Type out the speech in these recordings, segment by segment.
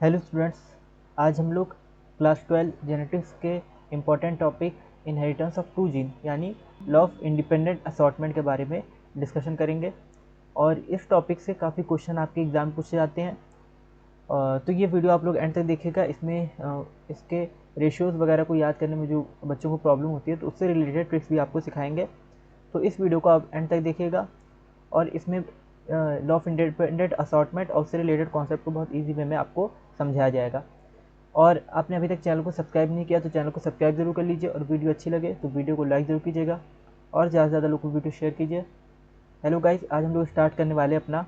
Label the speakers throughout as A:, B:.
A: Hello students, आज हम लोग क्लास 12 जेनेटिक्स के important topic inheritance of two gene यानी लॉ ऑफ इंडिपेंडेंट असॉर्टमेंट के बारे में डिस्कशन करेंगे। और इस टॉपिक से काफ़ी क्वेश्चन आपके एग्ज़ाम पूछे जाते हैं। तो ये वीडियो आप लोग एंड तक देखिएगा। इसमें इसके रेशियोज़ वगैरह को याद करने में जो बच्चों को प्रॉब्लम होती है तो उससे रिलेटेड ट्रिक्स भी आपको सिखाएंगे। तो इस वीडियो को आप एंड तक देखिएगा और इसमें लॉ ऑफ इंडिपेंडेंट असॉर्टमेंट और उससे रिलेटेड कॉन्सेप्ट को बहुत ईजी वे में आपको समझाया जाएगा। और आपने अभी तक चैनल को सब्सक्राइब नहीं किया तो चैनल को सब्सक्राइब जरूर कर लीजिए, और वीडियो अच्छी लगे तो वीडियो को लाइक ज़रूर कीजिएगा और ज़्यादा से ज़्यादा लोग को वीडियो शेयर कीजिए। हेलो गाइस, आज हम लोग स्टार्ट करने वाले अपना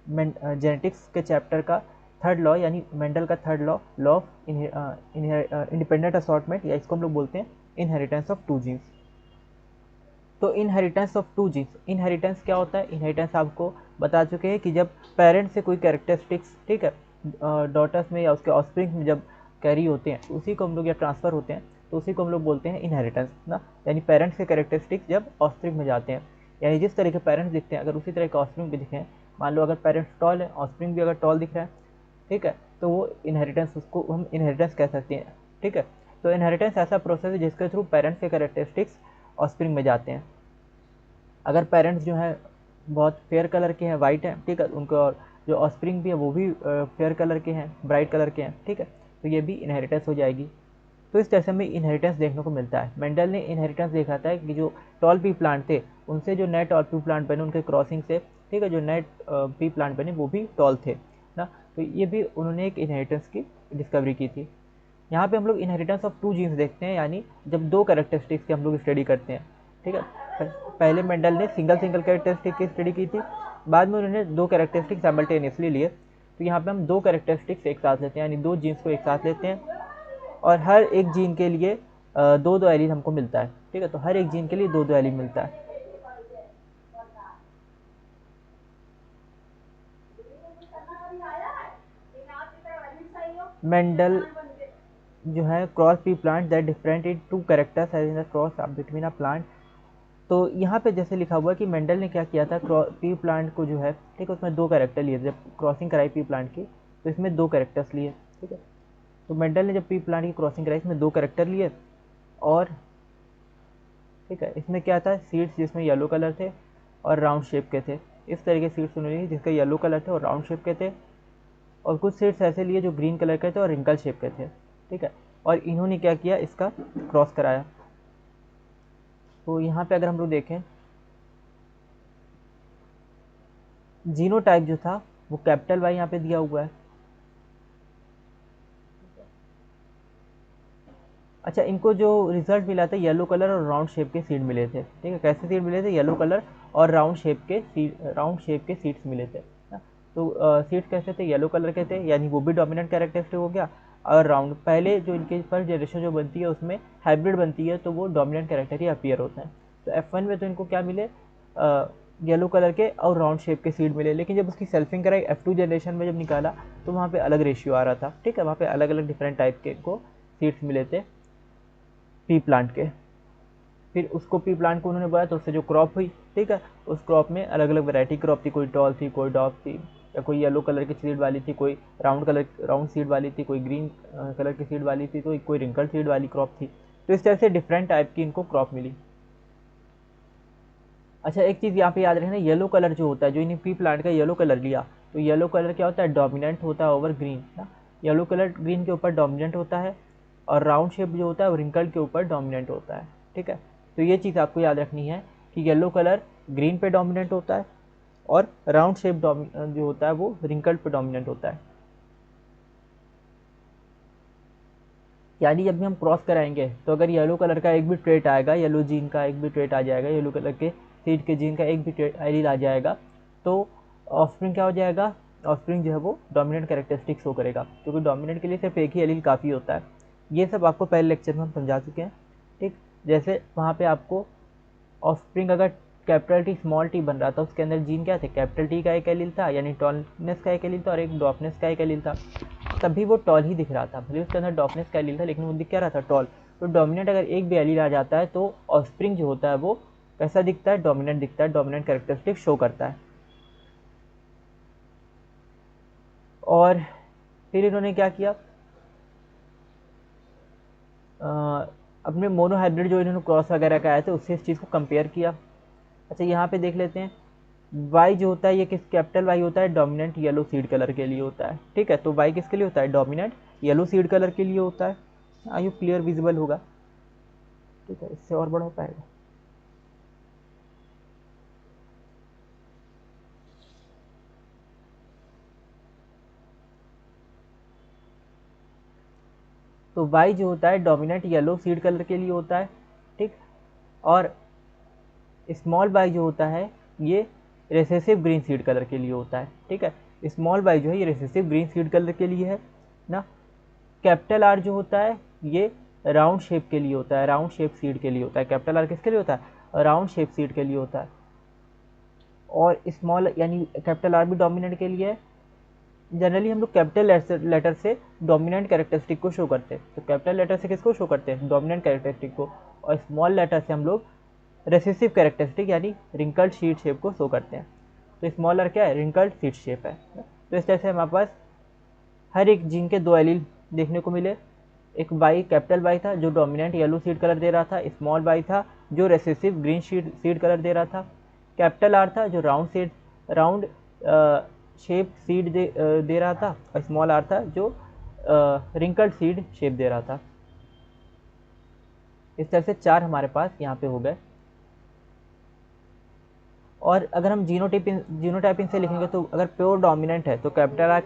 A: जेनेटिक्स के चैप्टर का थर्ड लॉ यानी मेंडल का third law, law of independent assortment, या इसको हम लोग बोलते हैं इनहेरिटेंस ऑफ टू जीन्स। तो inheritance of two genes, inheritance क्या होता है? इनहेरिटेंस आपको बता चुके हैं कि जब पेरेंट से कोई कैरेक्टरिस्टिक्स, ठीक है, डॉटर्स में या उसके ऑफस्प्रिंग में जब कैरी होते हैं तो उसी को हम लोग, या ट्रांसफ़र होते हैं तो उसी को हम लोग बोलते हैं इनहेरिटेंस ना। यानी पेरेंट्स के कैरेक्टरिस्टिक्स जब ऑफस्प्रिंग में जाते हैं, यानी जिस तरह के पेरेंट्स दिखते हैं अगर उसी तरह के ऑफस्प्रिंग भी दिखें, मान लो अगर पेरेंट्स टॉल है, ऑफस्प्रिंग भी अगर टॉल दिख रहा है, ठीक है, तो वो इनहेरिटेंस, उसको हम इनहेरिटेंस कह सकते हैं। ठीक है, तो इनहेरिटेंस ऐसा प्रोसेस है जिसके थ्रू पेरेंट्स के कैरेक्टरिस्टिक्स ऑफस्प्रिंग में जाते हैं। अगर पेरेंट्स जो हैं बहुत फेयर कलर के हैं, वाइट हैं, ठीक है, उनको, और जो ऑफस्प्रिंग भी है वो भी फेयर कलर के हैं, ब्राइट कलर के हैं, ठीक है, तो ये भी इनहेरिटेंस हो जाएगी। तो इस तरह से हमें इनहेरिटेंस देखने को मिलता है। मेंडल ने इनहेरिटेंस देखा था कि जो टॉल पी प्लांट थे उनसे जो नए टॉल पी प्लांट बने उनके क्रॉसिंग से, ठीक है, जो नए पी प्लांट बने वो भी टॉल थे ना। तो ये भी उन्होंने एक इनहेरिटेंस की डिस्कवरी की थी। यहाँ पे हम लोग इनहेरिटेंस ऑफ टू जीन्स देखते हैं, यानी जब दो कैरेक्टरिस्टिक्स की हम लोग स्टडी करते हैं। ठीक है, पहले मेंडल ने सिंगल सिंगल कैरेक्टरिस्टिक की स्टडी की थी, बाद में उन्होंने दो कैरेक्टरिस्टिक साइमल्टेनियसली लिए। तो यहाँ पे हम दो कैरेक्टरिस्टिक्स एक साथ लेते हैं, यानी दो जीन्स को एक साथ लेते हैं, और हर एक जीन के लिए दो दो एलील हमको मिलता है। ठीक है, तो हर एक जीन के लिए दो दो एलील मिलता है। मेंडल जो है cross pea plant that different in two characters as in the cross between a plant. तो यहाँ पे जैसे लिखा हुआ है कि मेंडल ने क्या किया था, पी प्लांट को जो है, ठीक है, उसमें दो कैरेक्टर लिए थे। जब क्रॉसिंग कराई पी प्लांट की तो इसमें दो कैरेक्टर्स लिए। ठीक है, तो मेंडल ने जब पी प्लांट की क्रॉसिंग कराई इसमें दो कैरेक्टर लिए। और ठीक है, इसमें क्या था, सीड्स जिसमें येलो कलर थे और राउंड शेप के थे। इस तरह के सीड्स उन्होंने लिए जिसके येलो कलर थे और राउंड शेप के थे, और कुछ सीड्स ऐसे लिए जो ग्रीन कलर के थे और रिंकल शेप के थे। ठीक है, और इन्होंने क्या किया, इसका क्रॉस कराया। तो यहाँ पे अगर हम लोग देखें, जीनोटाइप जो था वो कैपिटल वाई यहाँ पे दिया हुआ है। अच्छा, इनको जो रिजल्ट मिला था, येलो कलर और राउंड शेप के सीड मिले थे। ठीक है, कैसे सीड मिले थे? येलो कलर और राउंड शेप के सीड, राउंड शेप के सीड्स मिले थे ना। तो सीड्स कैसे थे? येलो कलर के थे, यानी वो भी डोमिनेंट कैरेक्टरिस्टिक हो गया। और राउंड, पहले जो इनके फर्स्ट जनरेशन जो बनती है उसमें हाइब्रिड बनती है तो वो डोमिनेंट कैरेक्टर ही अपीयर होता है। तो F1 में तो इनको क्या मिले, येलो कलर के और राउंड शेप के सीड मिले। लेकिन जब उसकी सेल्फिंग कराई F2 जनरेशन में जब निकाला तो वहाँ पे अलग रेशियो आ रहा था। ठीक है, वहाँ पे अलग अलग डिफरेंट टाइप के इनको सीड्स मिले थे पी प्लांट के। फिर उसको पी प्लांट को उन्होंने बोया तो उससे जो क्रॉप हुई, ठीक है, उस क्रॉप में अलग अलग वैरायटी क्रॉप थी, कोई टॉल थी, कोई डॉग थी, या कोई येलो कलर की सीड वाली थी, कोई राउंड सीड वाली थी, कोई ग्रीन कलर की सीड वाली थी, तो कोई रिंकल सीड वाली क्रॉप थी। तो इस तरह से डिफरेंट टाइप की इनको क्रॉप मिली। अच्छा, एक चीज़ यहाँ पे याद रखना, येलो कलर जो होता है, जो इन्हें पी प्लांट का येलो कलर लिया, तो येलो कलर क्या होता है, डोमिनेंट होता है ओवर ग्रीन ना। येलो कलर ग्रीन के ऊपर डोमिनेंट होता है, और राउंड शेप जो होता है वो रिंकल के ऊपर डोमिनेंट होता है। ठीक है, तो ये चीज़ आपको याद रखनी है कि येलो कलर ग्रीन पे डोमिनेंट होता है, और राउंड शेप जो होता है वो रिंकल पे डोमिनेंट होता है। यानी जब भी हम क्रॉस कराएंगे तो अगर येलो कलर का एक भी ट्रेट आएगा, येलो जीन का एक भी ट्रेट आ जाएगा, येलो कलर के सीड के जीन का एक भी ट्रेट एलील आ जाएगा, तो ऑफस्प्रिंग क्या हो जाएगा, ऑफस्प्रिंग जो है वो डोमिनेंट कैरेक्टरिस्टिक शो करेगा, क्योंकि डोमिनेंट के लिए सिर्फ एक ही एलील काफ़ी होता है। ये सब आपको पहले लेक्चर में हम समझा चुके हैं। ठीक, जैसे वहाँ पे आपको ऑफस्प्रिंग अगर कैपिटल टी स्मॉल टी बन रहा था, उसके अंदर जीन क्या थे, कैपिटल टी का एक एलील था, यानी टॉलनेस का एक एलील था, और एक डॉफनेस का एक एलील था। तभी वो टॉल ही दिख रहा था, भले उसके अंदर डॉफनेस का एलील था लेकिन वो दिख क्या रहा था, टॉल। तो डोमिनेंट अगर एक भी एलील आ जाता है तो ऑफस्प्रिंग जो होता है वो कैसा दिखता है, डोमिनेंट दिखता है, डोमिनेंट कैरेक्टरिस्टिक शो करता है। और फिर इन्होंने क्या किया, अपने मोनोहाइब्रिड जो इन्होंने क्रॉस वगैरह का आए थे उससे इस चीज़ को कंपेयर किया। अच्छा यहाँ पे देख लेते हैं, वाई जो होता है ये किस, कैपिटल वाई होता है डोमिनेंट येलो सीड कलर के लिए होता है, ठीक है। तो वाई किसके लिए होता है, डोमिनेंट येलो सीड कलर के लिए होता है। आई होप क्लियर विजिबल होगा, ठीक है, इससे और बड़ा हो पाएगा। तो वाई जो होता है डोमिनेंट येलो सीड कलर के लिए होता है, ठीक। और स्मॉल वाई जो होता है ये रेसेसिव ग्रीन सीड कलर के लिए होता है, ठीक है। स्मॉल वाई जो है ये रेसेसिव ग्रीन सीड कलर के लिए है ना। कैपिटल आर जो होता है ये राउंड शेप के लिए होता है, राउंड शेप सीड के लिए होता है। कैपिटल आर किसके लिए होता है, राउंड शेप सीड के लिए होता है। और स्मॉल यानी कैपिटल आर भी डोमिनेंट के लिए है। जनरली हम लोग कैपिटल लेटर से डोमिनेंट कैरेक्टरिस्टिक को शो करते हैं, तो कैपिटल लेटर से किसको शो करते हैं, डोमिनेंट कैरेक्टरिस्टिक को। और स्मॉल लेटर से हम लोग रेसेसिव कैरेक्टरिस्टिक यानी रिंकल्ड सीड शेप को शो करते हैं। तो स्मॉल आर क्या है, रिंकल्ड सीड शेप है। तो इस तरह से हमारे पास हर एक जीन के दो एलील देखने को मिले। एक वाई कैपिटल वाई था जो डोमिनेंट येलो सीड कलर दे रहा था, स्मॉल वाई था जो रेसेसिव ग्रीन सीड कलर दे रहा था, कैपिटल आर था जो राउंड शेप सीड दे रहा था, और स्मॉल आर था जो रिंकल्ड सीड शेप दे रहा था। इस तरह से चार हमारे पास यहाँ पे हो गए। और अगर हम जीनोटाइपिंग से लिखेंगे तो अगर प्योर डोमिनेंट है तो कैपिटल आर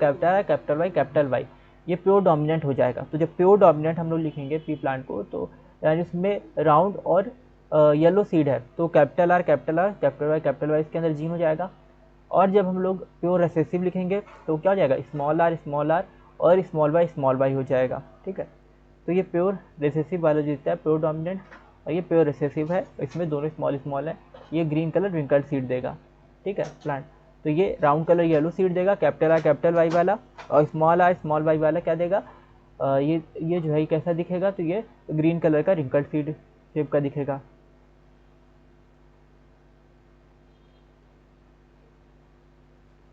A: कैपिटल वाई ये प्योर डोमिनेंट हो जाएगा। तो जब प्योर डोमिनेंट हम लोग लिखेंगे पी प्लांट को तो यानी उसमें राउंड और येलो सीड है तो कैपिटल आर कैपिटल वाई इसके अंदर जीन हो जाएगा। और जब हम लोग प्योर रेसेसिव लिखेंगे तो क्या हो जाएगा, स्मॉल आर और स्मॉल वाई हो जाएगा, ठीक है। तो ये प्योर रेसेसिव वाला जो है प्योर डोमिनेंट, और ये प्योर रेसेसिव है, इसमें दोनों स्मॉल है। ये ग्रीन कलर रिंकल्ड सीड देगा, ठीक है प्लांट। तो ये राउंड कलर येलो सीड देगा कैपिटल आर कैपिटल वाई वाला, और स्मॉल वाई वाला क्या देगा, ये जो है कैसा दिखेगा, तो ये ग्रीन कलर का रिंकल्ड सीड शेप का दिखेगा।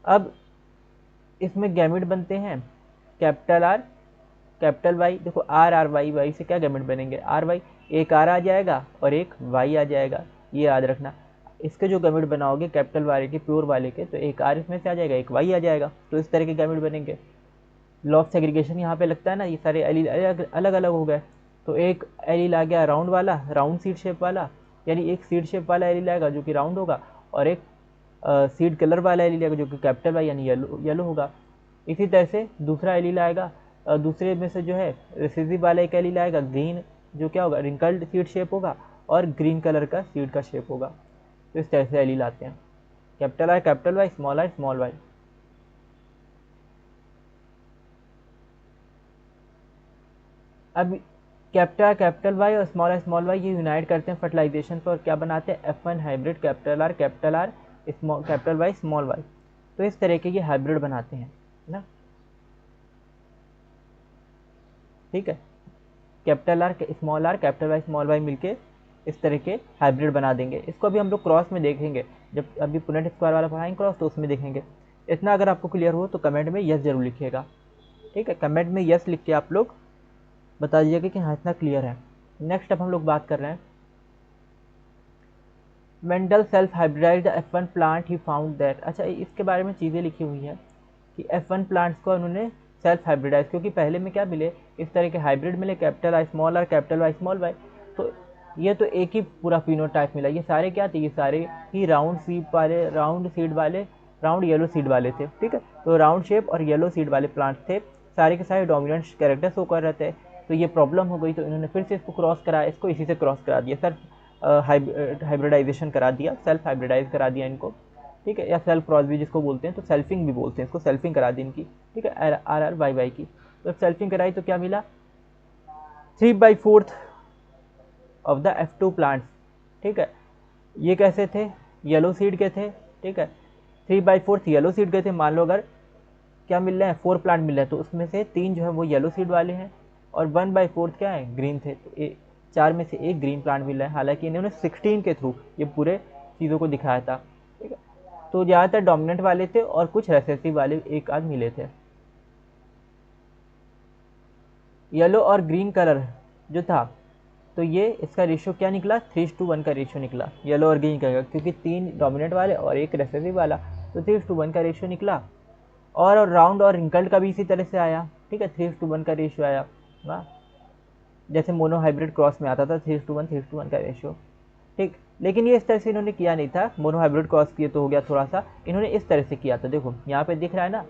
A: अब इसमें गैमेट बनते हैं कैपिटल आर कैपिटल वाई। देखो आर वाई से क्या गैमेट बनेंगे, आर वाई, एक आर आ जाएगा और एक वाई आ जाएगा, ये याद रखना। इसके जो गैमेट बनाओगे कैपिटल वाले के प्योर वाले के, तो एक आर इसमें से आ जाएगा एक वाई आ जाएगा, तो इस तरह के गैमेट बनेंगे। लॉ ऑफ सेग्रीगेशन यहाँ पे लगता है ना, ये सारे एलील अलग अलग हो गए। तो एक एलील आ गया राउंड वाला, राउंड सीड शेप वाला, यानी एक सीड शेप वाला एलील आएगा जो कि राउंड होगा, और एक सीड कलर वाला एलील आएगा जो कि कैपिटल वाई यानी येलो होगा। इसी तरह से दूसरा एलील आएगा, दूसरे में से जो है रेसेसिव वाला एक एलील आएगा ग्रीन, जो क्या होगा रिंकल्ड सीड शेप होगा और ग्रीन कलर का सीड का शेप होगा। तो इस तरह से एलील आते हैं, capital R capital Y, small Y. अब कैपिटल वाई और स्मॉल वाई ये यूनाइट करते हैं फर्टिलाइजेशन पर और क्या बनाते हैं, F1 hybrid capital R capital Y small Y. तो इस तरह के ये हाइब्रिड बनाते हैं ना, ठीक है। Capital R capital Y small Y मिलके इस तरह के हाइब्रिड बना देंगे। इसको अभी हम लोग क्रॉस में देखेंगे, जब अभी पुनेट स्क्वायर वाला पढ़ाएंगे क्रॉस तो उसमें देखेंगे। इतना अगर आपको क्लियर हो तो कमेंट में यस जरूर लिखिएगा, ठीक है। कमेंट में यस लिख के आप लोग बता दीजिएगा कि हाँ इतना क्लियर है। नेक्स्ट अब हम लोग बात कर रहे हैं Mendel self hybridised F1 plant he found that. अच्छा इसके बारे में चीज़ें लिखी हुई हैं कि F1 प्लांट्स को उन्होंने सेल्फ हाइब्रिडाइज, क्योंकि पहले में क्या मिले इस तरह के हाइब्रिड मिले capital R capital Y small Y, तो ये तो एक ही पूरा फिनोटाइप मिला। ये सारे क्या थे, ये सारे ही राउंड येलो सीड वाले थे, ठीक है। तो राउंड शेप और येलो सीड वाले प्लांट थे, सारे के सारे डोमिनेंट कैरेक्टर शो कर रहे थे। तो ये प्रॉब्लम हो गई, तो इन्होंने फिर से इसको क्रॉस कराया, इसको इसी से क्रॉस करा दिया, सर हाइब्रिडाइजेशन करा दिया, सेल्फ हाइब्रिडाइज करा दिया इनको, ठीक है। या सेल्फ क्रॉस भी जिसको बोलते हैं, तो सेल्फिंग भी बोलते हैं इसको, सेल्फिंग करा दी इनकी, ठीक है, आर वाई की। तो सेल्फिंग कराई तो क्या मिला, 3/4 ऑफ द F2 प्लांट्स, ठीक है। ये कैसे थे, येलो सीड के थे, ठीक है। 3/4 येलो सीड के थे। मान लो अगर क्या मिल रहे हैं 4 प्लांट मिल रहे हैं, तो उसमें से 3 जो है वो येलो सीड वाले हैं और 1/4 क्या है ग्रीन थे। तो 4 में से एक ग्रीन प्लांट मिल रहा है। हालांकि इन्होंने 16 के थ्रू ये पूरे चीज़ों को दिखाया था, ठीक है। तो ज़्यादातर डोमिनेंट वाले थे और कुछ रेसेसिव वाले एक आध मिले थे। येलो और ग्रीन कलर जो था, तो ये इसका रेशियो क्या निकला, 3:1 का रेशियो निकला येलो और ग्रीन कलर, क्योंकि 3 डोमिनेंट वाले और 1 रेसेसिव वाला, तो 3:1 का रेशियो निकला। और राउंड और रिंकल्ड का भी इसी तरह से आया, ठीक है, 3:1 का रेशियो आया ना, जैसे मोनो हाइब्रिड क्रॉस में आता था 3:1 का रेशियो, ठीक। लेकिन ये इस तरह से इन्होंने किया नहीं था, मोनो हाइब्रिड क्रॉस किए तो हो गया थोड़ा सा, इन्होंने इस तरह से किया था। देखो यहाँ पे दिख रहा है ना,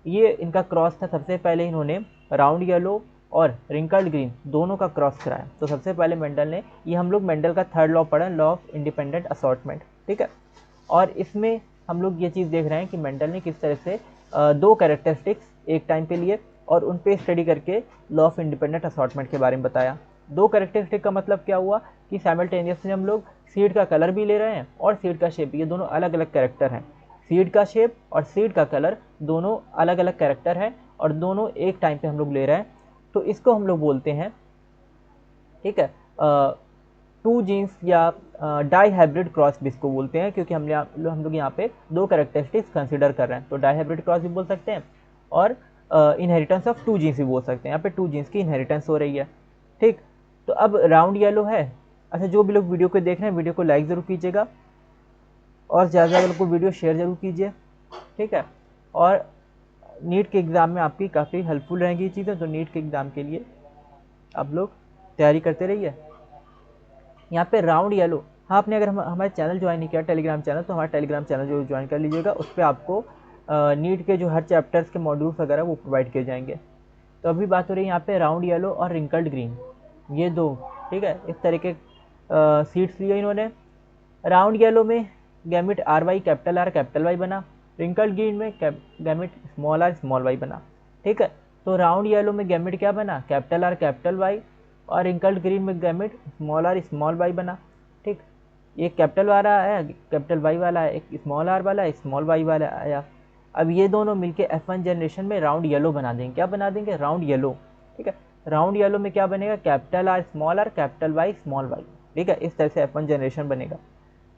A: ये इनका क्रॉस था। सबसे पहले इन्होंने राउंड येलो और रिंकल्ड ग्रीन दोनों का क्रॉस कराया। तो सबसे पहले मेंडल ने, ये हम लोग मेंडल का थर्ड लॉ पढ़ा, लॉ ऑफ इंडिपेंडेंट असॉर्टमेंट, ठीक है। और इसमें हम लोग ये चीज़ देख रहे हैं कि मेंडल ने किस तरह से दो कैरेक्टरिस्टिक्स एक टाइम पे लिए और उन पे स्टडी करके लॉ ऑफ इंडिपेंडेंट असॉर्टमेंट के बारे में बताया। दो कैरेक्टरिस्टिक का मतलब क्या हुआ कि साइमल्टेनियसली हम लोग सीड का कलर भी ले रहे हैं और सीड का शेप, ये दोनों अलग अलग कैरेक्टर हैं। सीड का शेप और सीड का कलर दोनों अलग अलग कैरेक्टर हैं और दोनों एक टाइम पे हम लोग ले रहे हैं। तो इसको हम लोग बोलते हैं, ठीक है, टू जीन्स या डाई हाइब्रिड क्रॉस भी इसको बोलते हैं, क्योंकि हम लोग यहाँ पे दो कैरेक्टरिस्टिक्स कंसिडर कर रहे हैं। तो डाई हाइब्रिड क्रॉस भी बोल सकते हैं और इनहेरिटेंस ऑफ टू जीन्स भी बोल सकते हैं। यहाँ पे टू जीन्स की इनहेरिटेंस हो रही है, ठीक। तो अब राउंड येलो है। अच्छा, जो भी लोग वीडियो को देख रहे हैं, वीडियो को लाइक ज़रूर कीजिएगा और ज़्यादा से ज़्यादा को वीडियो शेयर ज़रूर कीजिए, ठीक है। और नीट के एग्ज़ाम में आपकी काफ़ी हेल्पफुल रहेंगी ये चीज़ें, तो नीट के एग्ज़ाम के लिए आप लोग तैयारी करते रहिए। यहाँ पे राउंड येलो, हाँ, आपने अगर हमारे चैनल ज्वाइन नहीं किया टेलीग्राम चैनल, तो हमारा टेलीग्राम चैनल जो ज्वाइन कर लीजिएगा। उस पर आपको नीट के जो हर चैप्टर्स के मॉड्यूल्स वगैरह वो प्रोवाइड किए जाएंगे। तो अभी बात हो रही है यहाँ पे राउंड येलो और रिंकल्ड ग्रीन, ये दो, ठीक है, इस तरह के सीड्स लिए इन्होंने। राउंड येलो में gamete RY capital R capital Y बना, रिंकल्ड ग्रीन में gamete small r small y बना, ठीक है। तो राउंड येलो में गैमिट क्या बना, कैपिटल R कैपिटल Y, और रिंकल्ड ग्रीन में gamete small r small y बना, ठीक। एक कैपिटल वाला आया, कैपिटल Y वाला है, एक स्मॉल r वाला है, स्मॉल y वाला आया। अब ये दोनों मिलके F1 जनरेशन में राउंड येलो बना देंगे। क्या बना देंगे, राउंड येलो, ठीक है। राउंड येलो में क्या बनेगा, capital R small r capital Y small y, ठीक है। इस तरह से F1 जनरेशन बनेगा।